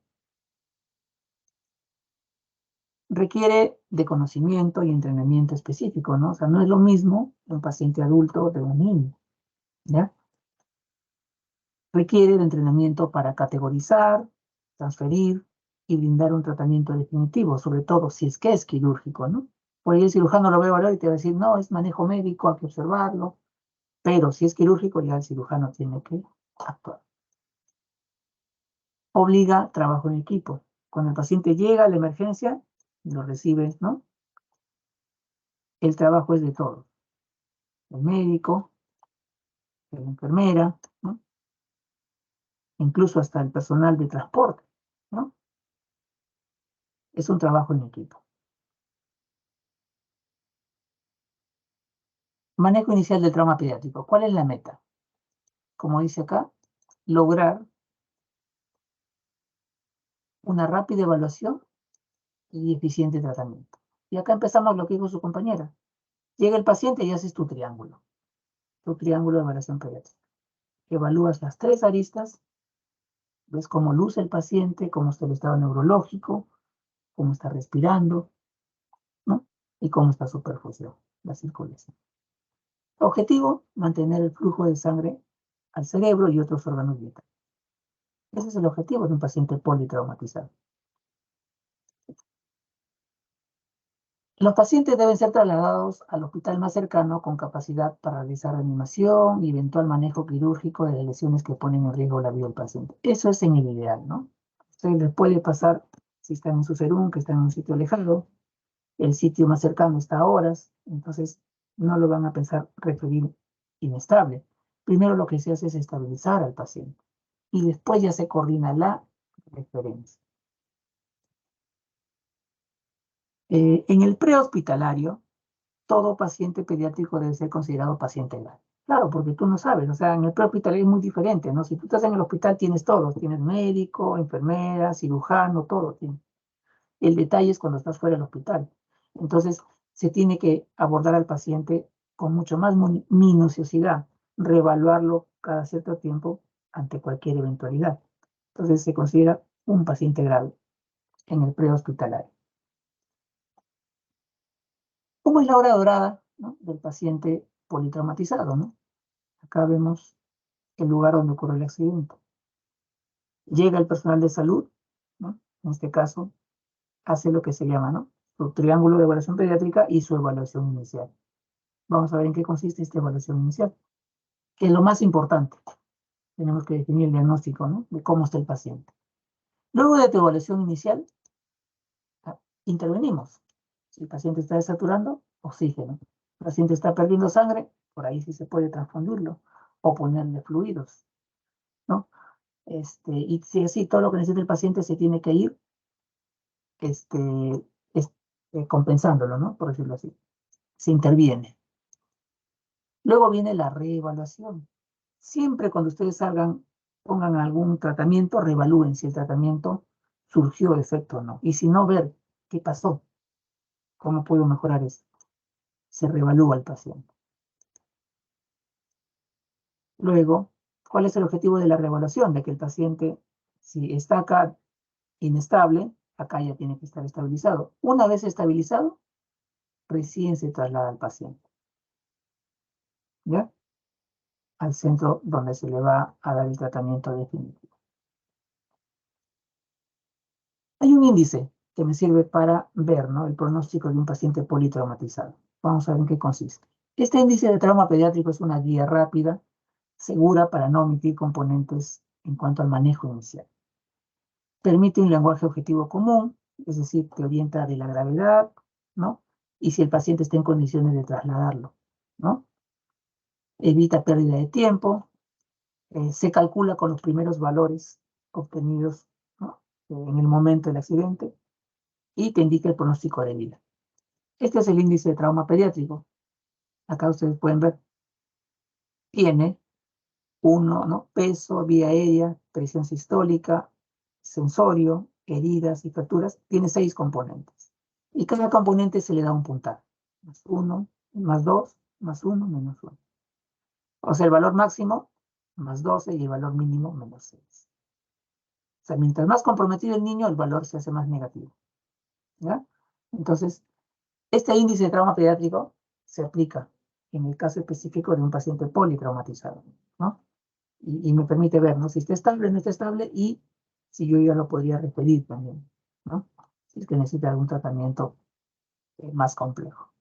Requiere de conocimiento y entrenamiento específico, ¿no? O sea, no es lo mismo un paciente adulto de un niño, ¿ya? Requiere de entrenamiento para categorizar, transferir y brindar un tratamiento definitivo, sobre todo si es que es quirúrgico, ¿no? Por ahí el cirujano lo ve hablar y te va a decir, no, es manejo médico, hay que observarlo, pero si es quirúrgico ya el cirujano tiene que actuar. Obliga trabajo en equipo. Cuando el paciente llega a la emergencia, lo recibe, ¿no? El trabajo es de todos. El médico, la enfermera, ¿no? Incluso hasta el personal de transporte, ¿no? Es un trabajo en equipo. Manejo inicial del trauma pediátrico. ¿Cuál es la meta? Como dice acá, lograr una rápida evaluación y eficiente tratamiento. Y acá empezamos lo que dijo su compañera. Llega el paciente y haces tu triángulo de evaluación pediátrica. Evalúas las 3 aristas, ves cómo luce el paciente, cómo está el estado neurológico, cómo está respirando, ¿no? Y cómo está su perfusión, la circulación. Objetivo, mantener el flujo de sangre al cerebro y otros órganos vitales. Ese es el objetivo de un paciente politraumatizado. Los pacientes deben ser trasladados al hospital más cercano con capacidad para realizar reanimación y eventual manejo quirúrgico de las lesiones que ponen en riesgo la vida del paciente. Eso es en el ideal, ¿no? Ustedes les puede pasar, si están en su serum, que están en un sitio alejado, el sitio más cercano está a horas, entonces no lo van a pensar referir inestable. Primero lo que se hace es estabilizar al paciente y después ya se coordina la referencia. En el prehospitalario, todo paciente pediátrico debe ser considerado paciente grave. Claro, porque tú no sabes, o sea, en el prehospitalario es muy diferente, ¿no? Si tú estás en el hospital tienes todo, tienes médico, enfermera, cirujano, todo tienes. El detalle es cuando estás fuera del hospital. Entonces, se tiene que abordar al paciente con mucho más minuciosidad, reevaluarlo cada cierto tiempo ante cualquier eventualidad. Entonces, se considera un paciente grave en el prehospitalario. ¿Cómo es la hora dorada, ¿no?, del paciente politraumatizado, ¿no? Acá vemos el lugar donde ocurre el accidente. Llega el personal de salud, ¿no? En este caso, hace lo que se llama, ¿no?, su triángulo de evaluación pediátrica y su evaluación inicial. Vamos a ver en qué consiste esta evaluación inicial, que es lo más importante. Tenemos que definir el diagnóstico, ¿no?, de cómo está el paciente. Luego de tu evaluación inicial, intervenimos. Si el paciente está desaturando, oxígeno. El paciente está perdiendo sangre, por ahí sí se puede transfundirlo o ponerle fluidos, ¿no? Y si así todo lo que necesita el paciente se tiene que ir compensándolo, ¿no?, por decirlo así. Se interviene. Luego viene la reevaluación. Siempre cuando ustedes salgan pongan algún tratamiento, reevalúen si el tratamiento surgió efecto o no. Y si no, ver qué pasó, cómo puedo mejorar eso. Se reevalúa al paciente. Luego, ¿cuál es el objetivo de la reevaluación? De que el paciente, si está acá inestable, acá ya tiene que estar estabilizado. Una vez estabilizado, recién se traslada al paciente, ¿ya? Al centro donde se le va a dar el tratamiento definitivo. Hay un índice que me sirve para ver, ¿no?, el pronóstico de un paciente politraumatizado. Vamos a ver en qué consiste. Este índice de trauma pediátrico es una guía rápida, segura para no omitir componentes en cuanto al manejo inicial. Permite un lenguaje objetivo común, es decir, te orienta de la gravedad, ¿no? Y si el paciente está en condiciones de trasladarlo, ¿no? Evita pérdida de tiempo, se calcula con los primeros valores obtenidos, ¿no?, en el momento del accidente, y te indica el pronóstico de vida. Este es el índice de trauma pediátrico. Acá ustedes pueden ver. Tiene ¿no?, peso, vía aérea, presión sistólica, sensorio, heridas y fracturas. Tiene 6 componentes. Y cada componente se le da un puntaje. +1, +2, +1, -1. O sea, el valor máximo, +12, y el valor mínimo, -6. O sea, mientras más comprometido el niño, el valor se hace más negativo, ¿ya? Entonces, este índice de trauma pediátrico se aplica en el caso específico de un paciente politraumatizado, ¿no? Y me permite ver, ¿no?, si está estable, no está estable, y si yo ya lo podría referir también, ¿no?, si es que necesita algún tratamiento más complejo.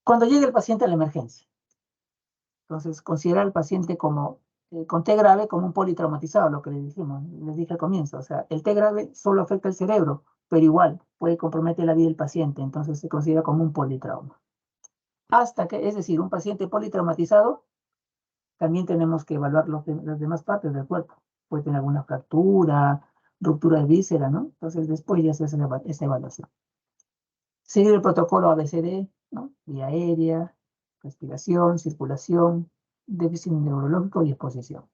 Cuando llega el paciente a la emergencia, entonces considerar al paciente como con T grave como un politraumatizado, lo que les dije al comienzo. O sea, el T grave solo afecta el cerebro, pero igual puede comprometer la vida del paciente, entonces se considera como un politrauma. Hasta que, es decir, un paciente politraumatizado, también tenemos que evaluar las demás partes del cuerpo. Puede tener alguna fractura, ruptura de víscera, ¿no? Entonces después ya se hace esa evaluación. Seguir el protocolo ABCD, ¿no? Vía aérea, respiración, circulación, déficit neurológico y exposición.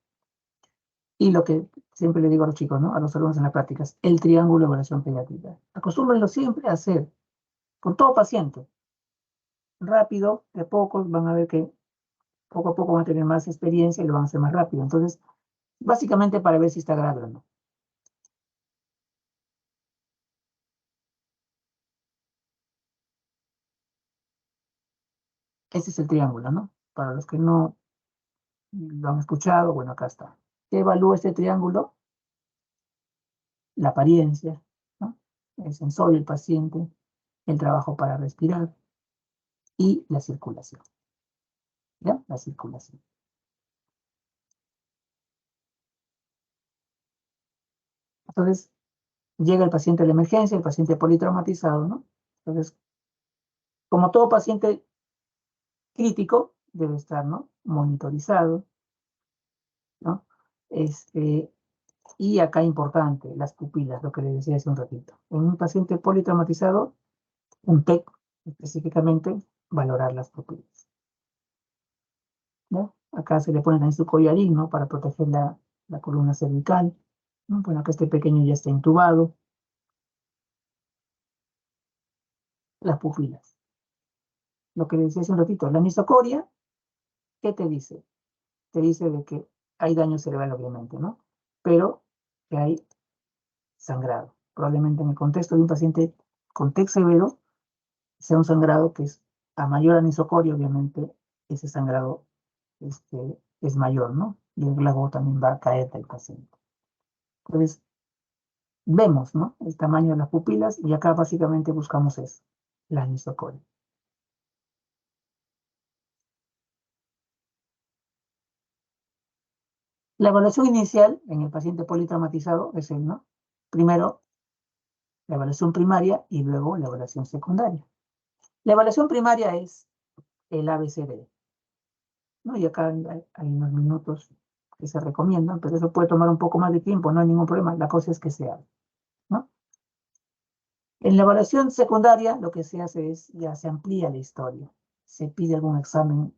Y lo que siempre le digo a los chicos, ¿no?, a los alumnos en las prácticas, el triángulo de evaluación pediátrica. Acostúmbrenlo siempre a hacer, con todo paciente. Rápido, de pocos, van a ver que poco a poco van a tener más experiencia y lo van a hacer más rápido. Entonces, básicamente para ver si está grave o no. Este es el triángulo, ¿no? Para los que no lo han escuchado, bueno, acá está. ¿Qué evalúa este triángulo? La apariencia, ¿no?, el sensorio del paciente, el trabajo para respirar y la circulación. ¿Ya? La circulación. Entonces, llega el paciente a la emergencia, el paciente politraumatizado, ¿no? Entonces, como todo paciente crítico, debe estar, ¿no?, monitorizado, ¿no? Y acá importante, las pupilas, lo que les decía hace un ratito. En un paciente politraumatizado, un TEC específicamente, valorar las pupilas, ¿no? Acá se le pone también su collarín, ¿no?, para proteger la columna cervical, ¿no? Bueno, acá este pequeño ya está intubado. Las pupilas. Lo que les decía hace un ratito, la anisocoria, ¿qué te dice? Te dice de que hay daño cerebral, obviamente, ¿no? Pero que hay sangrado. Probablemente en el contexto de un paciente con TEC severo, sea un sangrado que es a mayor anisocoria, obviamente, ese sangrado es mayor, ¿no? Y el glabo también va a caer del paciente. Entonces, vemos, ¿no?, el tamaño de las pupilas, y acá básicamente buscamos eso, la anisocoria. La evaluación inicial en el paciente politraumatizado es el, ¿no?, primero la evaluación primaria y luego la evaluación secundaria. La evaluación primaria es el ABCD, ¿no? Y acá hay unos minutos que se recomiendan, pero eso puede tomar un poco más de tiempo, no hay ningún problema, la cosa es que se haga, ¿no? En la evaluación secundaria lo que se hace es, ya se amplía la historia, se pide algún examen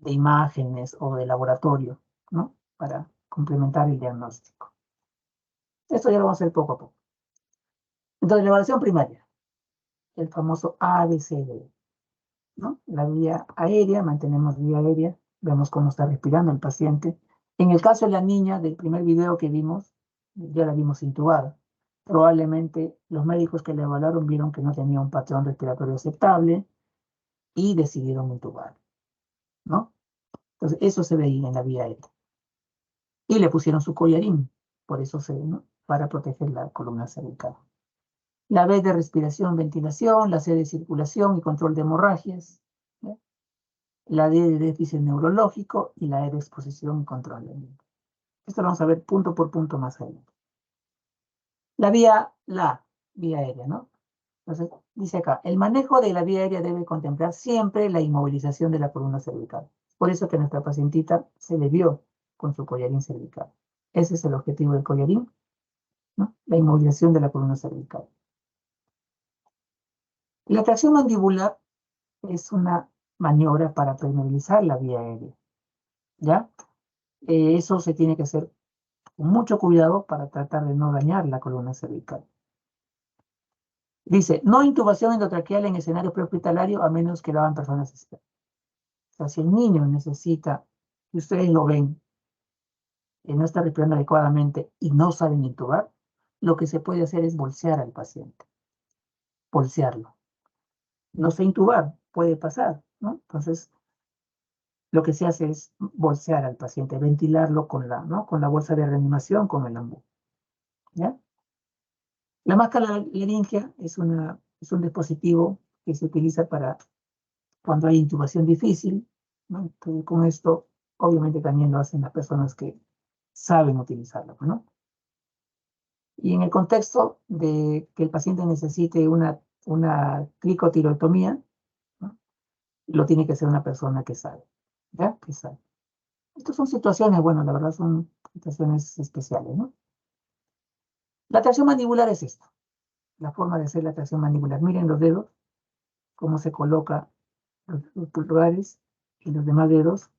de imágenes o de laboratorio, ¿no? Para complementar el diagnóstico. Esto ya lo vamos a hacer poco a poco. Entonces, la evaluación primaria, el famoso ABCD, ¿no? La vía aérea, mantenemos vía aérea, vemos cómo está respirando el paciente. En el caso de la niña del primer video que vimos, ya la vimos intubada. Probablemente los médicos que la evaluaron vieron que no tenía un patrón respiratorio aceptable y decidieron intubar, ¿no? Entonces, eso se veía en la vía aérea. Y le pusieron su collarín, por eso ¿no? Para proteger la columna cervical. La B de respiración, ventilación, la C de circulación y control de hemorragias, ¿ya? La D de déficit neurológico y la E de exposición y control de mente. Esto lo vamos a ver punto por punto más adelante. La vía aérea, ¿no? Entonces, dice acá, el manejo de la vía aérea debe contemplar siempre la inmovilización de la columna cervical. Por eso que a nuestra pacientita se le vio con su collarín cervical. Ese es el objetivo del collarín, ¿no? La inmovilización de la columna cervical. La tracción mandibular es una maniobra para permeabilizar la vía aérea, ¿ya? Eso se tiene que hacer con mucho cuidado para tratar de no dañar la columna cervical. Dice, no intubación endotraqueal en escenario prehospitalario a menos que lo hagan personas expertas. O sea, si el niño necesita, y ustedes lo ven, que no está respirando adecuadamente y no saben intubar, lo que se puede hacer es bolsear al paciente. Bolsearlo. No sé intubar, puede pasar, ¿no? Entonces, lo que se hace es bolsear al paciente, ventilarlo con ¿no? Con la bolsa de reanimación, con el ambú, ¿ya? La máscara laringia es un dispositivo que se utiliza para cuando hay intubación difícil, ¿no? Entonces, con esto, obviamente también lo hacen las personas que saben utilizarlo, ¿no? Y en el contexto de que el paciente necesite una cricotirotomía, ¿no? Lo tiene que hacer una persona que sabe, ¿ya? Que sabe. Estas son situaciones, bueno, la verdad son situaciones especiales, ¿no? La tracción mandibular es esta, la forma de hacer la tracción mandibular. Miren los dedos, cómo se coloca los pulgares y los demás dedos,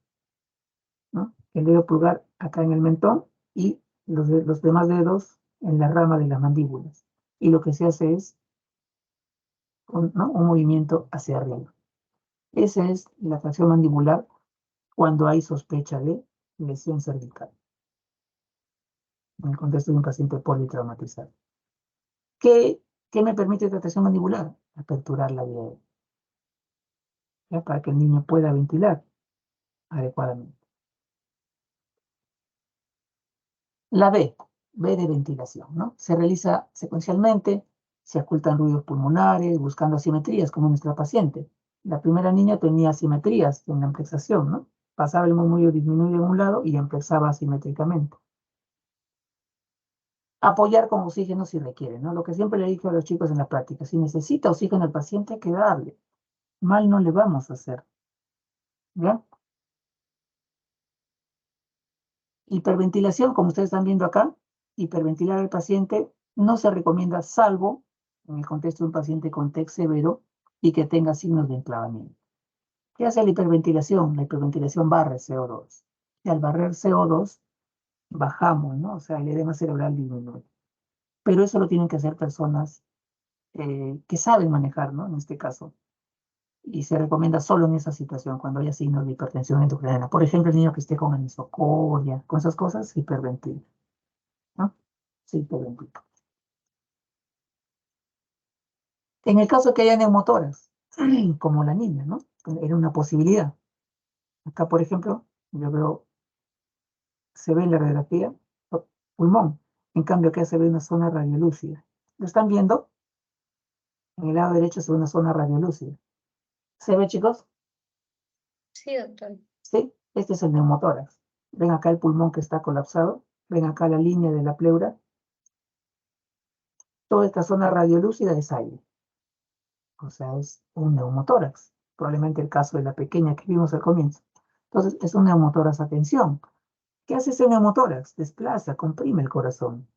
¿no? El dedo pulgar acá en el mentón y los demás dedos en la rama de las mandíbulas. Y lo que se hace es ¿no? Un movimiento hacia arriba. Esa es la tracción mandibular cuando hay sospecha de lesión cervical, en el contexto de un paciente politraumatizado. ¿Qué me permite la tracción mandibular? Aperturar la vía aérea, ¿ya? Para que el niño pueda ventilar adecuadamente. La B de ventilación, ¿no? Se realiza secuencialmente, se ocultan ruidos pulmonares, buscando asimetrías, como nuestra paciente. La primera niña tenía asimetrías en la amplexación, ¿no? Pasaba el murmullo disminuido en un lado y amplexaba asimétricamente. Apoyar con oxígeno si requiere, ¿no? Lo que siempre le digo a los chicos en la práctica, si necesita oxígeno el paciente, hay que darle. Mal no le vamos a hacer, ¿ya? Hiperventilación, como ustedes están viendo acá, hiperventilar al paciente no se recomienda salvo en el contexto de un paciente con TEC severo y que tenga signos de enclavamiento. ¿Qué hace la hiperventilación? La hiperventilación barre CO2. Y al barrer CO2, bajamos, ¿no? O sea, el edema cerebral disminuye. Pero eso lo tienen que hacer personas que saben manejar, ¿no? En este caso. Y se recomienda solo en esa situación, cuando haya signos de hipertensión endocrina. Por ejemplo, el niño que esté con anisocoria, con esas cosas, hiperventila, ¿no? Se hiperventila. En el caso que haya neumotoras, como la niña, ¿no? Era una posibilidad. Acá, por ejemplo, yo veo, se ve en la radiografía, pulmón. En cambio, acá se ve una zona radiolúcida. ¿Lo están viendo? En el lado derecho se ve una zona radiolúcida. ¿Se ve, chicos? Sí, doctor. Sí, este es el neumotórax. Ven acá el pulmón que está colapsado. Ven acá la línea de la pleura. Toda esta zona radiolúcida es aire. O sea, es un neumotórax. Probablemente el caso de la pequeña que vimos al comienzo. Entonces, es un neumotórax a tensión. ¿Qué hace ese neumotórax? Desplaza, comprime el corazón,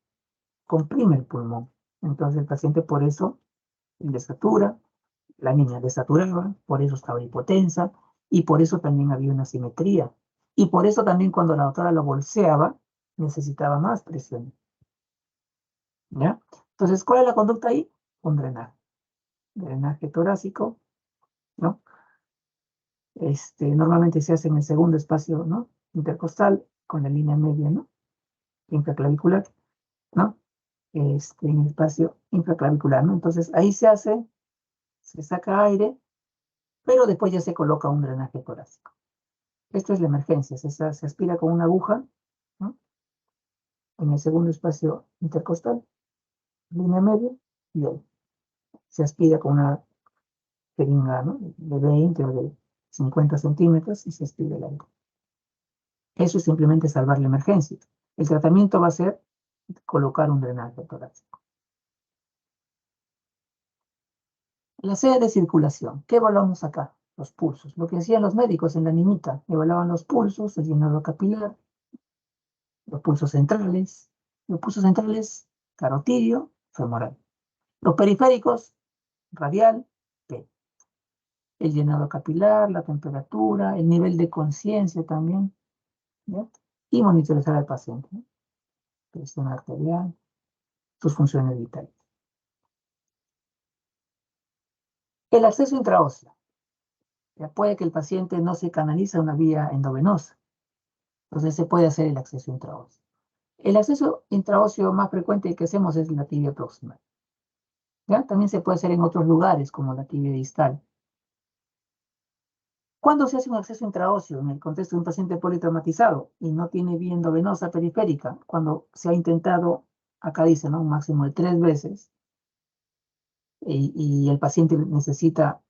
comprime el pulmón. Entonces, el paciente por eso desatura, la niña desaturaba, por eso estaba hipotensa, Y por eso también había una simetría. Y por eso también cuando la doctora lo bolseaba, necesitaba más presión. ¿Ya? Entonces, ¿cuál es la conducta ahí? Un drenaje. Drenaje torácico, ¿no? Normalmente se hace en el segundo espacio, ¿no? Intercostal, con la línea media, ¿no? Infraclavicular, ¿no? En el espacio infraclavicular, ¿no? Entonces, ahí se hace, se saca aire, pero después ya se coloca un drenaje torácico. Esto es la emergencia, se aspira con una aguja, ¿no? En el segundo espacio intercostal, línea media, y ahí. Se aspira con una jeringa, ¿no? De 20 o de 50 centímetros y se aspira el aire. Eso es simplemente salvar la emergencia. El tratamiento va a ser colocar un drenaje torácico. La sede de circulación. ¿Qué evaluamos acá? Los pulsos. Lo que hacían los médicos en la niñita. Evaluaban los pulsos, el llenado capilar, los pulsos centrales, carotidio, femoral. Los periféricos, radial, P. El llenado capilar, la temperatura, el nivel de conciencia también, ¿ya? Y monitorizar al paciente, ¿no? Presión arterial, sus funciones vitales. El acceso intraóseo. Ya puede que el paciente no se canalice a una vía endovenosa. Entonces se puede hacer el acceso intraóseo. El acceso intraóseo más frecuente que hacemos es la tibia proximal. ¿Ya? También se puede hacer en otros lugares, como la tibia distal. ¿Cuándo se hace un acceso intraóseo? En el contexto de un paciente politraumatizado y no tiene vía endovenosa periférica. Cuando se ha intentado, acá dice, ¿no? Un máximo de 3 veces, y el paciente necesita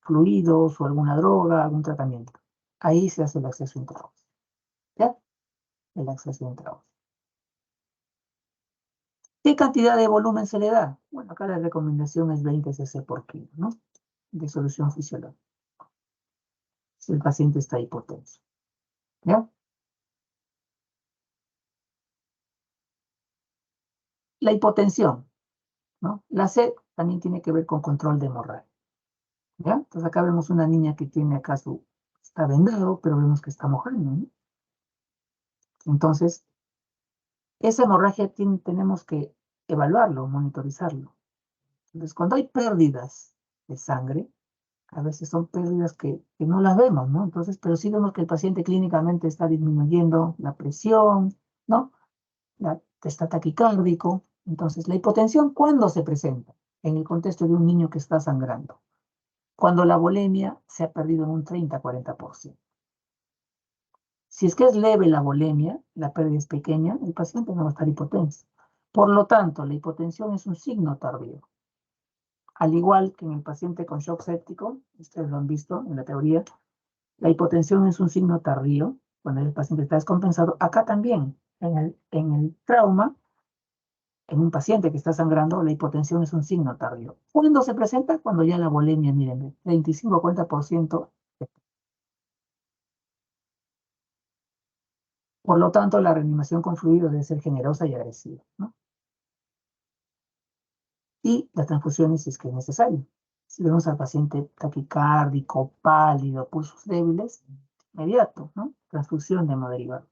fluidos o alguna droga, algún tratamiento. Ahí se hace el acceso intraóseo. ¿Ya? El acceso intraóseo. ¿Qué cantidad de volumen se le da? Bueno, acá la recomendación es 20 cc por kilo, ¿no? De solución fisiológica. Si el paciente está hipotenso. ¿Ya? La hipotensión, ¿no? La sed también tiene que ver con control de hemorragia. ¿Ya? Entonces acá vemos una niña que tiene acá está vendado, pero vemos que está mojando, ¿no? Entonces, esa hemorragia tenemos que evaluarlo, monitorizarlo. Entonces, cuando hay pérdidas de sangre, a veces son pérdidas que no las vemos, ¿no? Entonces, pero sí vemos que el paciente clínicamente está disminuyendo la presión, ¿no? Está taquicárdico. Entonces, la hipotensión, ¿cuándo se presenta? En el contexto de un niño que está sangrando. Cuando la volemia se ha perdido en un 30-40%. Si es que es leve la volemia, la pérdida es pequeña, el paciente no va a estar hipotenso. Por lo tanto, la hipotensión es un signo tardío. Al igual que en el paciente con shock séptico, ustedes lo han visto en la teoría, la hipotensión es un signo tardío, cuando el paciente está descompensado. Acá también, en el trauma, en un paciente que está sangrando, la hipotensión es un signo tardío. ¿Cuándo se presenta? Cuando ya la volemia, miren, 25-40%. Por lo tanto, la reanimación con fluido debe ser generosa y agresiva, ¿no? Y las transfusiones si es que es necesario. Si vemos al paciente taquicárdico, pálido, pulsos débiles, inmediato, ¿no? Transfusión de hemoderivados.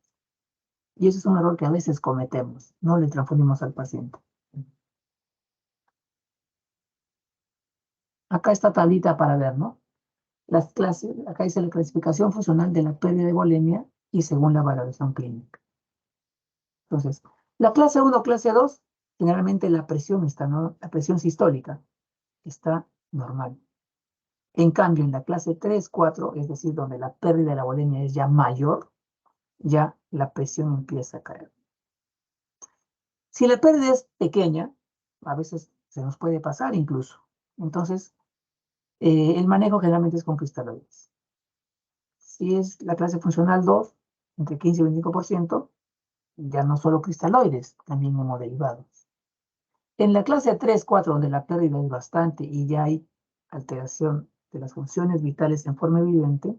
Y ese es un error que a veces cometemos. No le transfundimos al paciente. Acá está tablita para ver, ¿no? Las clases, acá dice la clasificación funcional de la pérdida de volemia y según la valoración clínica. Entonces, la clase 1, clase 2, generalmente la presión está, ¿no? La presión sistólica está normal. En cambio, en la clase 3, 4, es decir, donde la pérdida de la volemia es ya mayor, ya la presión empieza a caer. Si la pérdida es pequeña, a veces se nos puede pasar incluso. Entonces, el manejo generalmente es con cristaloides. Si es la clase funcional 2, entre 15 y 25%, ya no solo cristaloides, también hemoderivados. En la clase 3, 4, donde la pérdida es bastante y ya hay alteración de las funciones vitales en forma evidente,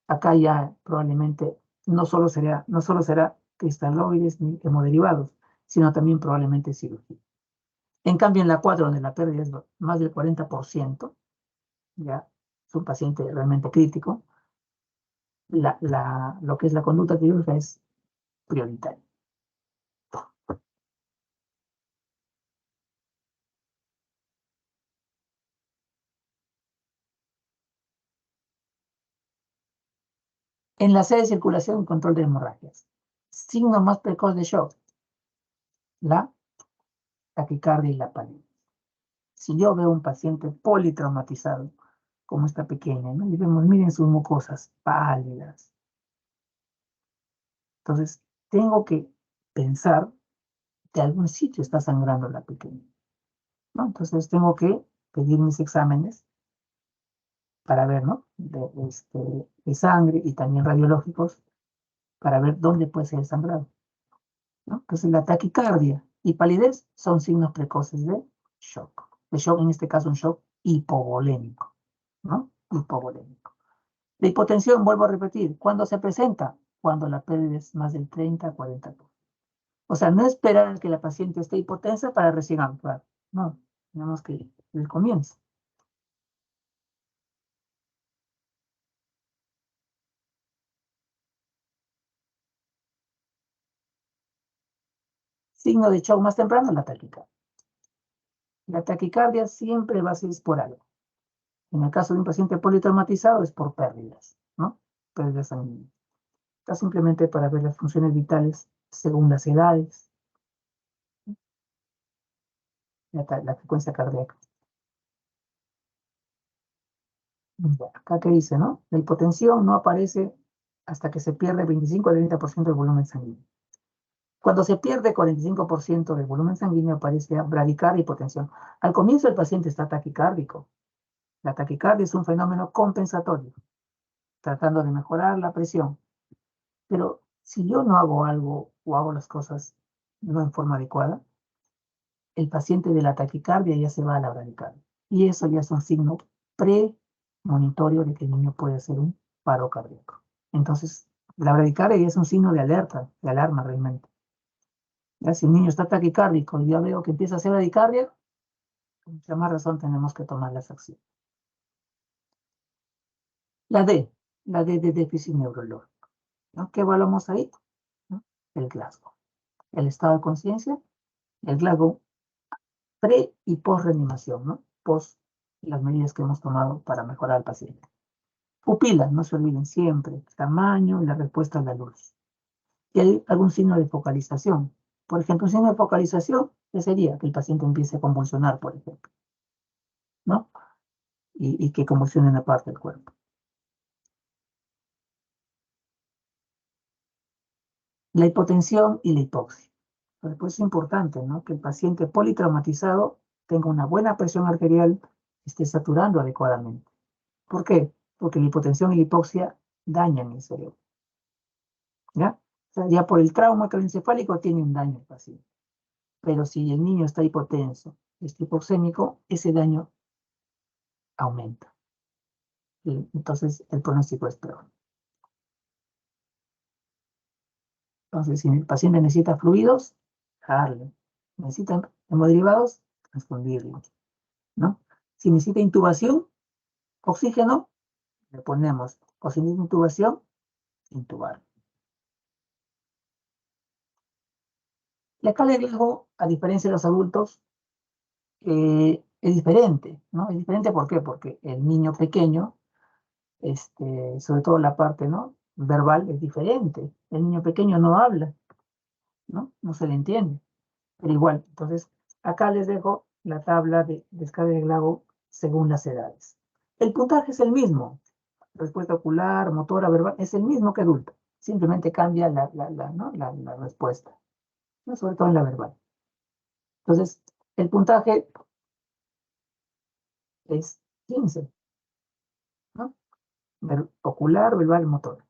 acá ya probablemente no solo será cristaloides ni hemoderivados, sino también probablemente cirugía. En cambio, en la 4, donde la pérdida es más del 40%, ya es un paciente realmente crítico, lo que es la conducta quirúrgica es prioritaria. En la sede de circulación y control de hemorragias. Signo más precoz de shock. La taquicardia y la palidez. Si yo veo un paciente politraumatizado, como esta pequeña, ¿no? Y vemos, miren sus mucosas pálidas. Entonces, tengo que pensar de algún sitio está sangrando la pequeña, ¿no? Entonces, tengo que pedir mis exámenes para ver, ¿no? De sangre y también radiológicos para ver dónde puede ser el sangrado, ¿no? Entonces, la taquicardia y palidez son signos precoces de shock. De shock, en este caso, un shock hipovolémico, ¿no? Hipovolémico. La hipotensión, vuelvo a repetir, ¿cuándo se presenta? Cuando la pérdida es más del 30 a 40%. O sea, no esperar a que la paciente esté hipotensa para recién actuar. No, tenemos que ir desde el comienzo. Signo de shock más temprano, la taquicardia. La taquicardia siempre va a ser por algo. En el caso de un paciente politraumatizado es por pérdidas, ¿no? Pérdidas sanguíneas. Está simplemente para ver las funciones vitales según las edades, la frecuencia cardíaca. Bueno, acá que dice, ¿no? La hipotensión no aparece hasta que se pierde 25 al 30% del volumen sanguíneo. Cuando se pierde 45% del volumen sanguíneo aparece bradicardia y hipotensión. Al comienzo el paciente está taquicárdico. La taquicardia es un fenómeno compensatorio, tratando de mejorar la presión. Pero si yo no hago algo o hago las cosas no en forma adecuada, el paciente de la taquicardia ya se va a la bradicardia. Y eso ya es un signo premonitorio de que el niño puede hacer un paro cardíaco. Entonces, la bradicardia ya es un signo de alerta, de alarma realmente. Ya, si el niño está taquicárdico y ya veo que empieza a hacer bradicardia, con mucha más razón tenemos que tomar las acciones. La D de déficit neurológico, ¿no? ¿Qué evaluamos ahí? ¿No? El Glasgow. El estado de conciencia, el Glasgow pre y post reanimación, ¿no? Post las medidas que hemos tomado para mejorar al paciente. Pupila, no se olviden siempre, el tamaño y la respuesta a la luz. Y hay algún signo de focalización. Por ejemplo, un signo de focalización, ¿qué sería? Que el paciente empiece a convulsionar, por ejemplo, ¿no? Y que convulsione en la parte del cuerpo. La hipotensión y la hipoxia. Pues es importante, ¿no? Que el paciente politraumatizado tenga una buena presión arterial, esté saturando adecuadamente. ¿Por qué? Porque la hipotensión y la hipoxia dañan el cerebro. ¿Ya? O sea, ya por el trauma craneoencefálico tiene un daño el paciente. Pero si el niño está hipotenso, está hipoxémico, ese daño aumenta. Y entonces el pronóstico es peor. Entonces, si el paciente necesita fluidos, darle. Necesita hemoderivados, transfundirlo, ¿no? Si necesita intubación, oxígeno, le ponemos. O si necesita intubación, intubar. La escala de riesgo, a diferencia de los adultos, es diferente, ¿no? Es diferente, ¿por qué? Porque el niño pequeño, sobre todo la parte, ¿no? Verbal es diferente. El niño pequeño no habla, ¿no? No se le entiende. Pero igual, entonces, acá les dejo la tabla de escala de Glasgow según las edades. El puntaje es el mismo. Respuesta ocular, motora, verbal, es el mismo que adulto. Simplemente cambia la respuesta, ¿no? Sobre todo en la verbal. Entonces, el puntaje es 15, ¿no? Ocular, verbal, motor.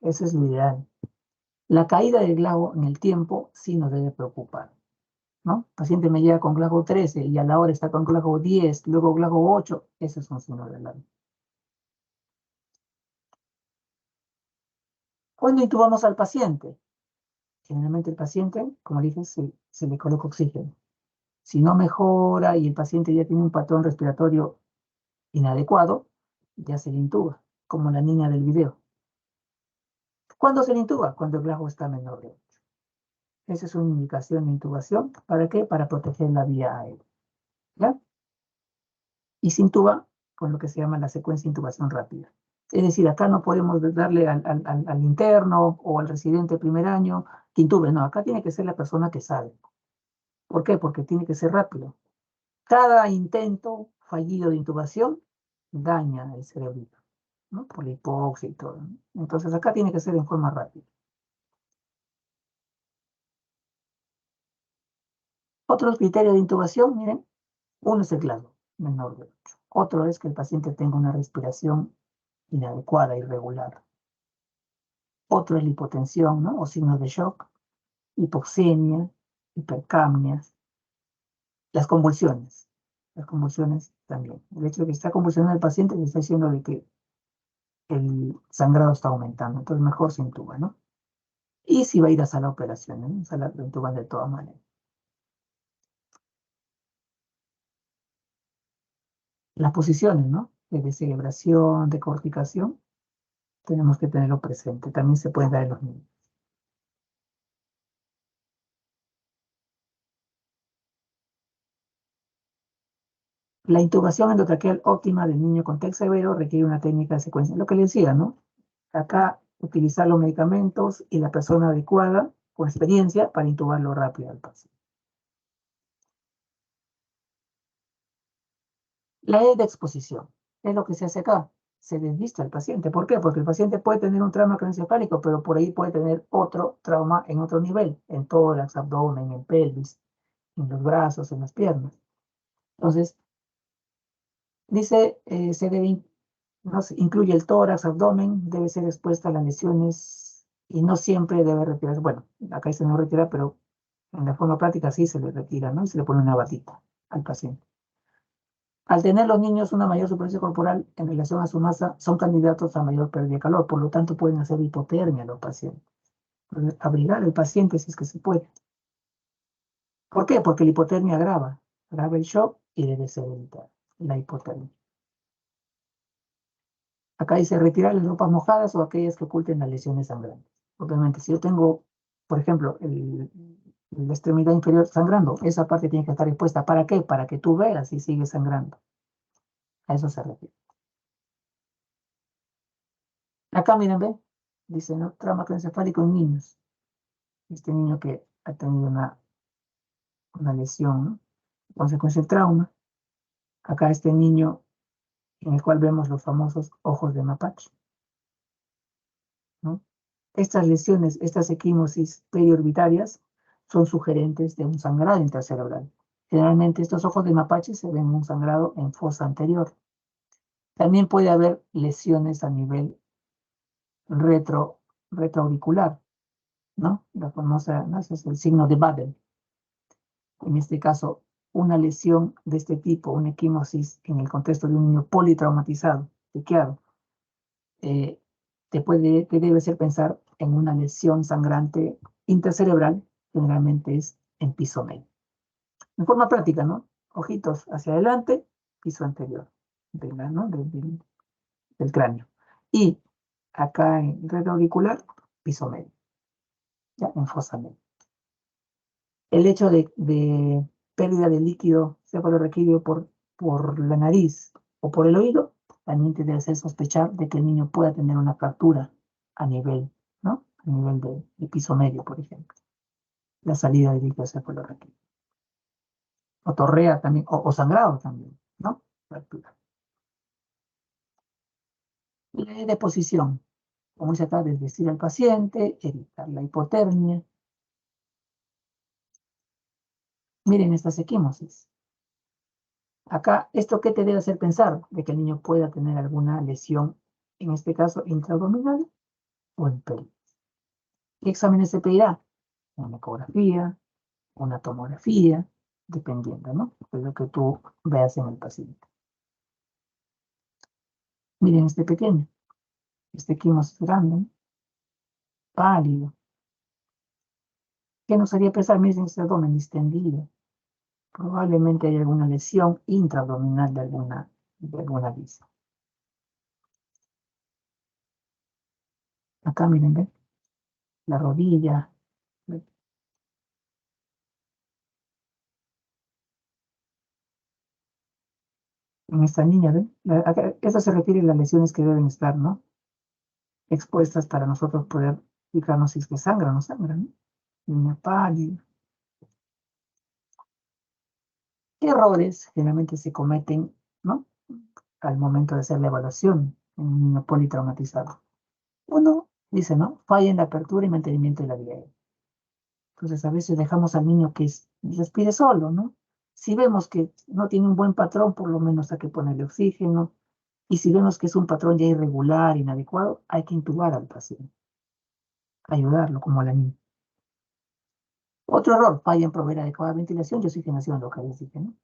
Eso es lo ideal. La caída del Glasgow en el tiempo sí nos debe preocupar, ¿no? El paciente me llega con Glasgow 13 y a la hora está con Glasgow 10, luego Glasgow 8, eso es un signo de alarma. ¿Cuándo intubamos al paciente? Generalmente el paciente, como dije, se le coloca oxígeno. Si no mejora y el paciente ya tiene un patrón respiratorio inadecuado, ya se le intuba, como la niña del video. ¿Cuándo se le intuba? Cuando el grafo está menor de 8. Esa es una indicación de intubación. ¿Para qué? Para proteger la vía aérea. ¿Ya? Y se intuba con lo que se llama la secuencia de intubación rápida. Es decir, acá no podemos darle al interno o al residente de primer año que intube. No, acá tiene que ser la persona que sabe. ¿Por qué? Porque tiene que ser rápido. Cada intento fallido de intubación daña el cerebrito, ¿no? Por la hipoxia y todo, ¿no? Entonces acá tiene que ser en forma rápida. Otros criterios de intubación, miren, uno es el grado menor de 8. Otro es que el paciente tenga una respiración inadecuada, irregular. Otro es la hipotensión, ¿no? O signos de shock, hipoxemia, hipercapnias, las convulsiones. Las convulsiones también. El hecho de que está convulsionando el paciente le está diciendo de que el sangrado está aumentando, entonces mejor se intuba, ¿no? Y si va a ir a sala de operaciones, ¿no? Sala lo intuban de todas maneras. Las posiciones, ¿no? De descerebración, de corticación, tenemos que tenerlo presente. También se puede dar en los niños. La intubación endotraqueal óptima del niño con TEC severo requiere una técnica de secuencia. Lo que le decía, ¿no? Acá utilizar los medicamentos y la persona adecuada, con experiencia, para intubarlo rápido al paciente. La E de exposición es lo que se hace acá. Se desvista al paciente. ¿Por qué? Porque el paciente puede tener un trauma craneoencefálico, pero por ahí puede tener otro trauma en otro nivel, en tórax, abdomen, en pelvis, en los brazos, en las piernas. Entonces, dice, no se incluye el tórax, abdomen, debe ser expuesta a las lesiones y no siempre debe retirarse. Bueno, acá se no retira, pero en la forma práctica sí se le retira, ¿no? Y se le pone una batita al paciente. Al tener los niños una mayor superficie corporal en relación a su masa, son candidatos a mayor pérdida de calor, por lo tanto pueden hacer hipotermia a los pacientes. Entonces, abrigar al paciente si es que se puede. ¿Por qué? Porque la hipotermia agrava el shock y debe ser evitada la hipotermia. Acá dice retirar las ropas mojadas o aquellas que oculten las lesiones sangrantes. Obviamente, si yo tengo, por ejemplo, la extremidad inferior sangrando, esa parte tiene que estar expuesta. ¿Para qué? Para que tú veas si sigue sangrando. A eso se refiere. Acá miren, ¿ven? Dice, ¿no? Trauma craneoencefálico en niños. Este niño que ha tenido una lesión, ¿no? Consecuencia del trauma. Acá este niño en el cual vemos los famosos ojos de mapache, ¿no? Estas lesiones, estas equimosis periorbitarias, son sugerentes de un sangrado intracerebral. Generalmente estos ojos de mapache se ven un sangrado en fosa anterior. También puede haber lesiones a nivel retroauricular, ¿no? La famosa, ¿no? Ese es el signo de Babel. En este caso, una lesión de este tipo, una equimosis en el contexto de un niño politraumatizado, psiquiátrico, te debe hacer pensar en una lesión sangrante intracerebral, generalmente es en piso medio. En forma práctica, ¿no? Ojitos hacia adelante, piso anterior ¿no? del cráneo. Y acá en red auricular, piso medio, ya en fosa media. El hecho de pérdida de líquido cefalorraquídeo por la nariz o por el oído, también te debe hacer sospechar de que el niño pueda tener una fractura a nivel, ¿no? A nivel de piso medio, por ejemplo. La salida de líquido cefalorraquídeo. O torrea también, o sangrado también, ¿no? Fractura. La deposición. Como se trata de desvestir al paciente, evitar la hipotermia. Miren estas equimosis. Acá, ¿esto qué te debe hacer pensar? De que el niño pueda tener alguna lesión, en este caso intraabdominal o en pelvis. ¿Qué exámenes se pedirá? Una ecografía, una tomografía, dependiendo, ¿no? De lo que tú veas en el paciente. Miren este pequeño. Este equimosis grande, ¿no? Pálido. ¿Qué nos haría pensar? Miren este abdomen distendido. Probablemente hay alguna lesión intraabdominal de alguna visa. Acá miren, ¿ven? la rodilla. En esta niña, ¿ven? Eso se refiere a las lesiones que deben estar, ¿no? Expuestas para nosotros poder fijarnos si es que sangra o no sangra, ¿no? Niña pálida. ¿Qué errores generalmente se cometen, ¿no? Al momento de hacer la evaluación en un niño politraumatizado? Uno dice, ¿no? Falla en la apertura y mantenimiento de la vía aérea. Entonces, a veces dejamos al niño que respire solo, ¿no? Si vemos que no tiene un buen patrón, por lo menos hay que ponerle oxígeno. Y si vemos que es un patrón ya irregular, inadecuado, hay que intubar al paciente. Ayudarlo, como a la niña. Otro error, falla en proveer adecuada ventilación y oxigenación, lo que les dije, ¿no?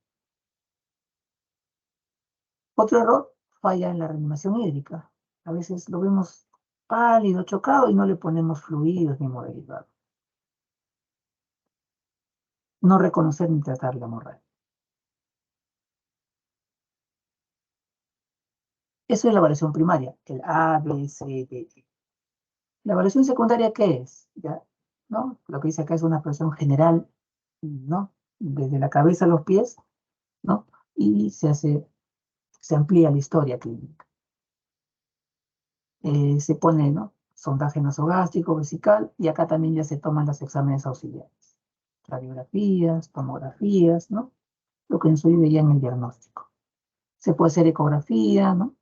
Otro error, falla en la reanimación hídrica. A veces lo vemos pálido, chocado y no le ponemos fluidos ni modalidad. No reconocer ni tratar la hemorragia. Eso es la evaluación primaria, el A, B, C, D, E. La evaluación secundaria, ¿qué es? ¿Ya? ¿No? Lo que dice acá es una evaluación general, ¿no? Desde la cabeza a los pies, ¿no? Y se amplía la historia clínica. Se pone, ¿no? Sondaje nasogástrico, vesical, y acá también ya se toman los exámenes auxiliares. Radiografías, tomografías, ¿no? Lo que influye ya en el diagnóstico. Se puede hacer ecografía, ¿no?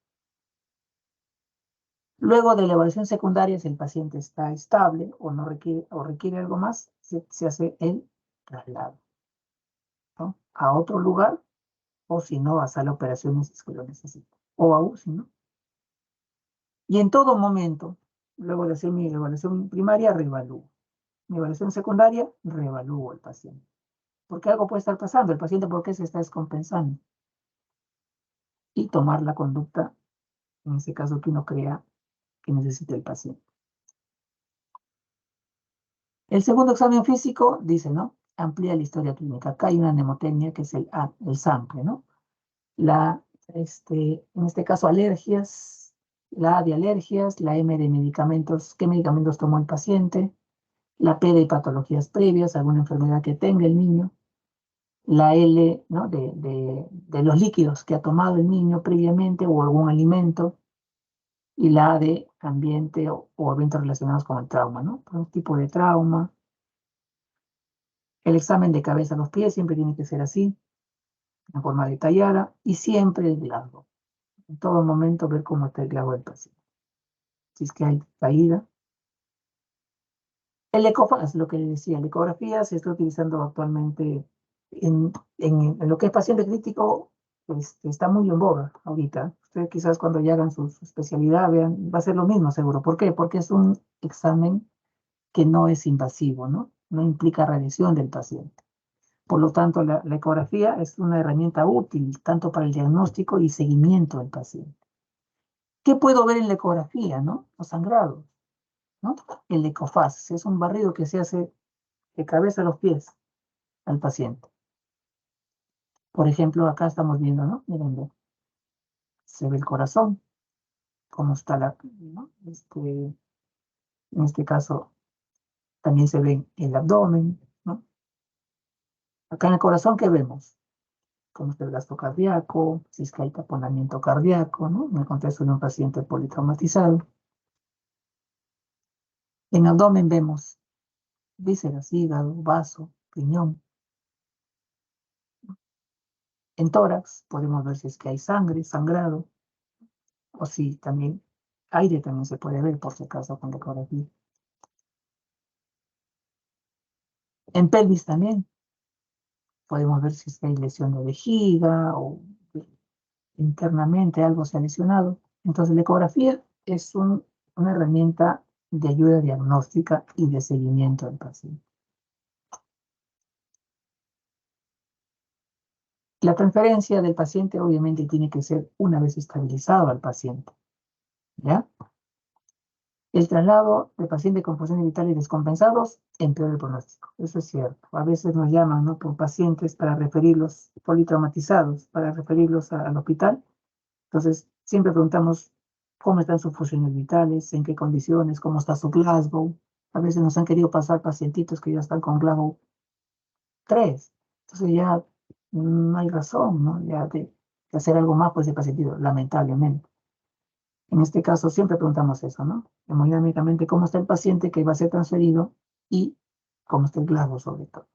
Luego de la evaluación secundaria, si el paciente está estable o no requiere algo más, se hace el traslado, ¿no? A otro lugar, o si no, a sala de operaciones si es que lo necesita, o a UCI, ¿no? Y en todo momento, luego de hacer mi evaluación primaria, reevalúo. Mi evaluación secundaria, reevalúo al paciente. Porque algo puede estar pasando, el paciente, ¿por qué se está descompensando? Y tomar la conducta, en ese caso que uno crea que necesita el paciente. El segundo examen físico dice, ¿no? Amplía la historia clínica. Acá hay una mnemotecnia que es el sample, ¿no? En este caso, alergias, la A de alergias, la M de medicamentos, qué medicamentos tomó el paciente, la P de patologías previas, alguna enfermedad que tenga el niño, la L, ¿no? de los líquidos que ha tomado el niño previamente o algún alimento, y la A de ambiente o eventos relacionados con el trauma, ¿no? Un tipo de trauma. El examen de cabeza a los pies siempre tiene que ser así, en forma detallada, y siempre el glado. En todo momento ver cómo está el glado del paciente. Si es que hay caída. El ECOFAS, lo que les decía, la ecografía se está utilizando actualmente en lo que es paciente crítico, está muy en boga ahorita. Ustedes quizás cuando ya hagan su especialidad vean, va a ser lo mismo seguro. ¿Por qué? Porque es un examen que no es invasivo, ¿no? No implica radiación del paciente. Por lo tanto, la ecografía es una herramienta útil tanto para el diagnóstico y seguimiento del paciente. ¿Qué puedo ver en la ecografía, no? Los sangrados, ¿no? El ECOFAS es un barrido que se hace de cabeza a los pies al paciente. Por ejemplo, acá estamos viendo, ¿no? Miren, se ve el corazón, cómo está ¿no? En este caso, también se ve el abdomen, ¿no? Acá en el corazón, ¿qué vemos? Cómo está el gasto cardíaco, si es que hay taponamiento cardíaco, ¿no? En el contexto de un paciente politraumatizado. En abdomen vemos vísceras, hígado, vaso, riñón. En tórax podemos ver si es que hay sangre, sangrado, o si también aire también se puede ver, por si acaso, con la ecografía. En pelvis también podemos ver si es que hay lesión de vejiga o internamente algo se ha lesionado. Entonces la ecografía es una herramienta de ayuda diagnóstica y de seguimiento del paciente. La transferencia del paciente obviamente tiene que ser una vez estabilizado al paciente, ¿ya? El traslado de pacientes con funciones vitales descompensados empeora el pronóstico. Eso es cierto. A veces nos llaman, ¿no? Por pacientes para referirlos politraumatizados, para referirlos al hospital. Entonces, siempre preguntamos cómo están sus funciones vitales, en qué condiciones, cómo está su Glasgow, A veces nos han querido pasar pacientitos que ya están con Glago 3. Entonces ya no hay razón, ¿no? Ya de hacer algo más por ese pacientito, lamentablemente. En este caso siempre preguntamos eso, ¿no? Hemodinámicamente, ¿cómo está el paciente que va a ser transferido? Y cómo está el Glago sobre todo.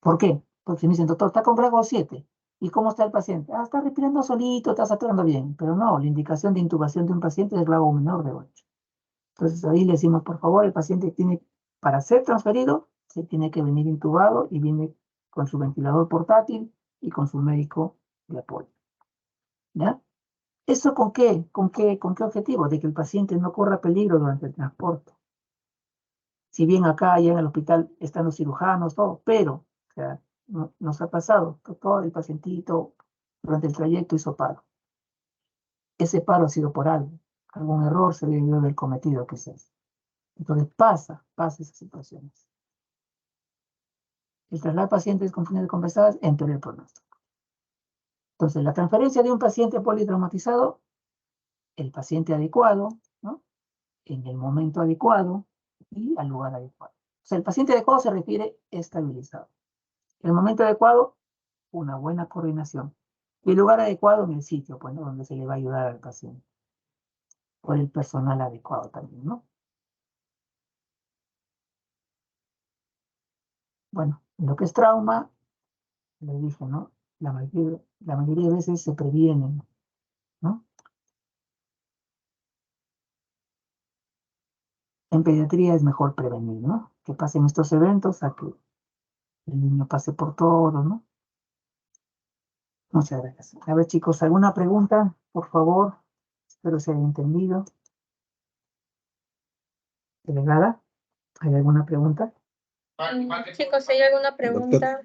¿Por qué? Porque si me dicen, doctor, está con Glago 7. ¿Y cómo está el paciente? Ah, está respirando solito, está saturando bien. Pero no, la indicación de intubación de un paciente es Glago menor de 8. Entonces ahí le decimos, por favor, el paciente tiene, para ser transferido, se tiene que venir intubado y viene con su ventilador portátil y con su médico de apoyo. ¿Ya? ¿Eso con qué? ¿Con qué objetivo? De que el paciente no corra peligro durante el transporte. Si bien acá ya en el hospital están los cirujanos, todo, pero o sea, nos ha pasado, todo el pacientito durante el trayecto hizo paro. Ese paro ha sido por algo, algún error se debió haber cometido, que es eso. Entonces pasa esas situaciones. El traslado de pacientes con funciones compensadas empeora el pronóstico. Entonces, la transferencia de un paciente politraumatizado, el paciente adecuado, ¿no? En el momento adecuado y al lugar adecuado. O sea, el paciente adecuado se refiere estabilizado. El momento adecuado, una buena coordinación. Y el lugar adecuado en el sitio, pues, ¿no? Donde se le va a ayudar al paciente. Por el personal adecuado también, ¿no? Bueno, en lo que es trauma, le dije, ¿no? La mayoría de veces se previenen, ¿no? En pediatría es mejor prevenir, ¿no? Que pasen estos eventos a que el niño pase por todo, ¿no? Muchas gracias. A ver, chicos, ¿alguna pregunta? Por favor. Espero se haya entendido. ¿Delegada? ¿Hay alguna pregunta? Chicos, ¿hay alguna pregunta?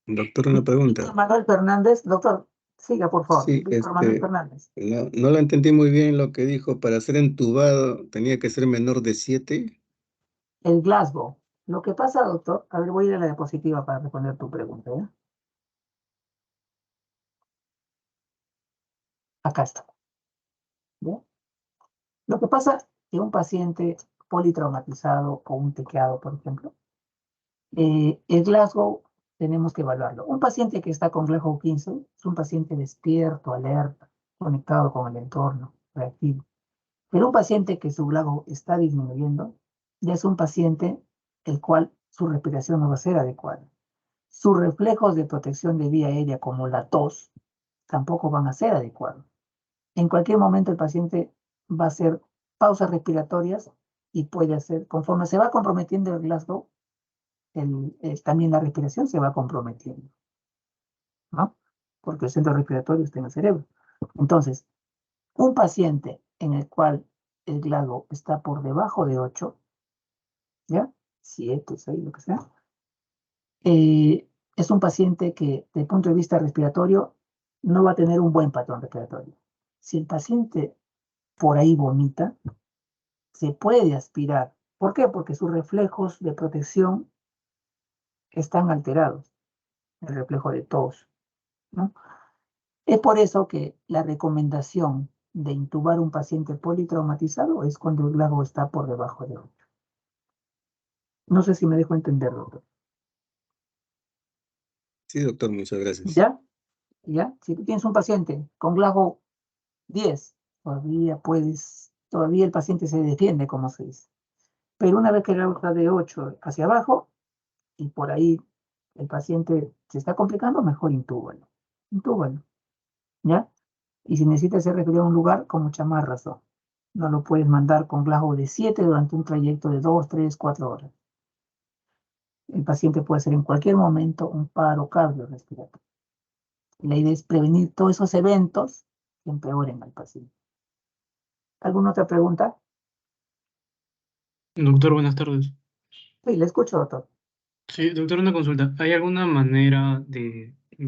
Doctor, una pregunta. Víctor Manuel Fernández. Doctor, siga, por favor. Sí, Víctor Manuel Fernández. no lo entendí muy bien lo que dijo. Para ser entubado tenía que ser menor de 7. El Glasgow. Lo que pasa, doctor, a ver, voy a ir a la diapositiva para responder tu pregunta, ¿ya? Acá está. ¿Ya? Lo que pasa es que un paciente politraumatizado o un tequeado, por ejemplo, el Glasgow tenemos que evaluarlo. Un paciente que está con Glasgow 15 es un paciente despierto, alerta, conectado con el entorno, reactivo. Pero un paciente que su Glasgow está disminuyendo, ya es un paciente el cual su respiración no va a ser adecuada. Sus reflejos de protección de vía aérea, como la tos, tampoco van a ser adecuados. En cualquier momento el paciente va a hacer pausas respiratorias y puede hacer, conforme se va comprometiendo el Glasgow, también la respiración se va comprometiendo, ¿no? Porque el centro respiratorio está en el cerebro. Entonces, un paciente en el cual el Glasgow está por debajo de 8, ¿ya? 7, 6, lo que sea, es un paciente que, desde el punto de vista respiratorio, no va a tener un buen patrón respiratorio. Si el paciente por ahí vomita, se puede aspirar. ¿Por qué? Porque sus reflejos de protección están alterados. El reflejo de tos, ¿no? Es por eso que la recomendación de intubar un paciente politraumatizado es cuando el Glasgow está por debajo de 8. No sé si me dejo entender, doctor. Sí, doctor, muchas gracias. ¿Ya? ¿Ya? Si tú tienes un paciente con Glasgow 10, todavía el paciente se defiende, como se dice. Pero una vez que el Glasgow está de 8 hacia abajo, y por ahí el paciente se está complicando, mejor intúbalo. Intúbalo, ¿ya? Y si necesita ser referido a un lugar, con mucha más razón. No lo puedes mandar con Glasgow de 7 durante un trayecto de 2, 3, 4 horas. El paciente puede hacer en cualquier momento un paro cardiorrespiratorio. La idea es prevenir todos esos eventos que empeoren al paciente. ¿Alguna otra pregunta? Doctor, buenas tardes. Sí, le escucho, doctor. Sí, doctor, una consulta. ¿Hay alguna manera de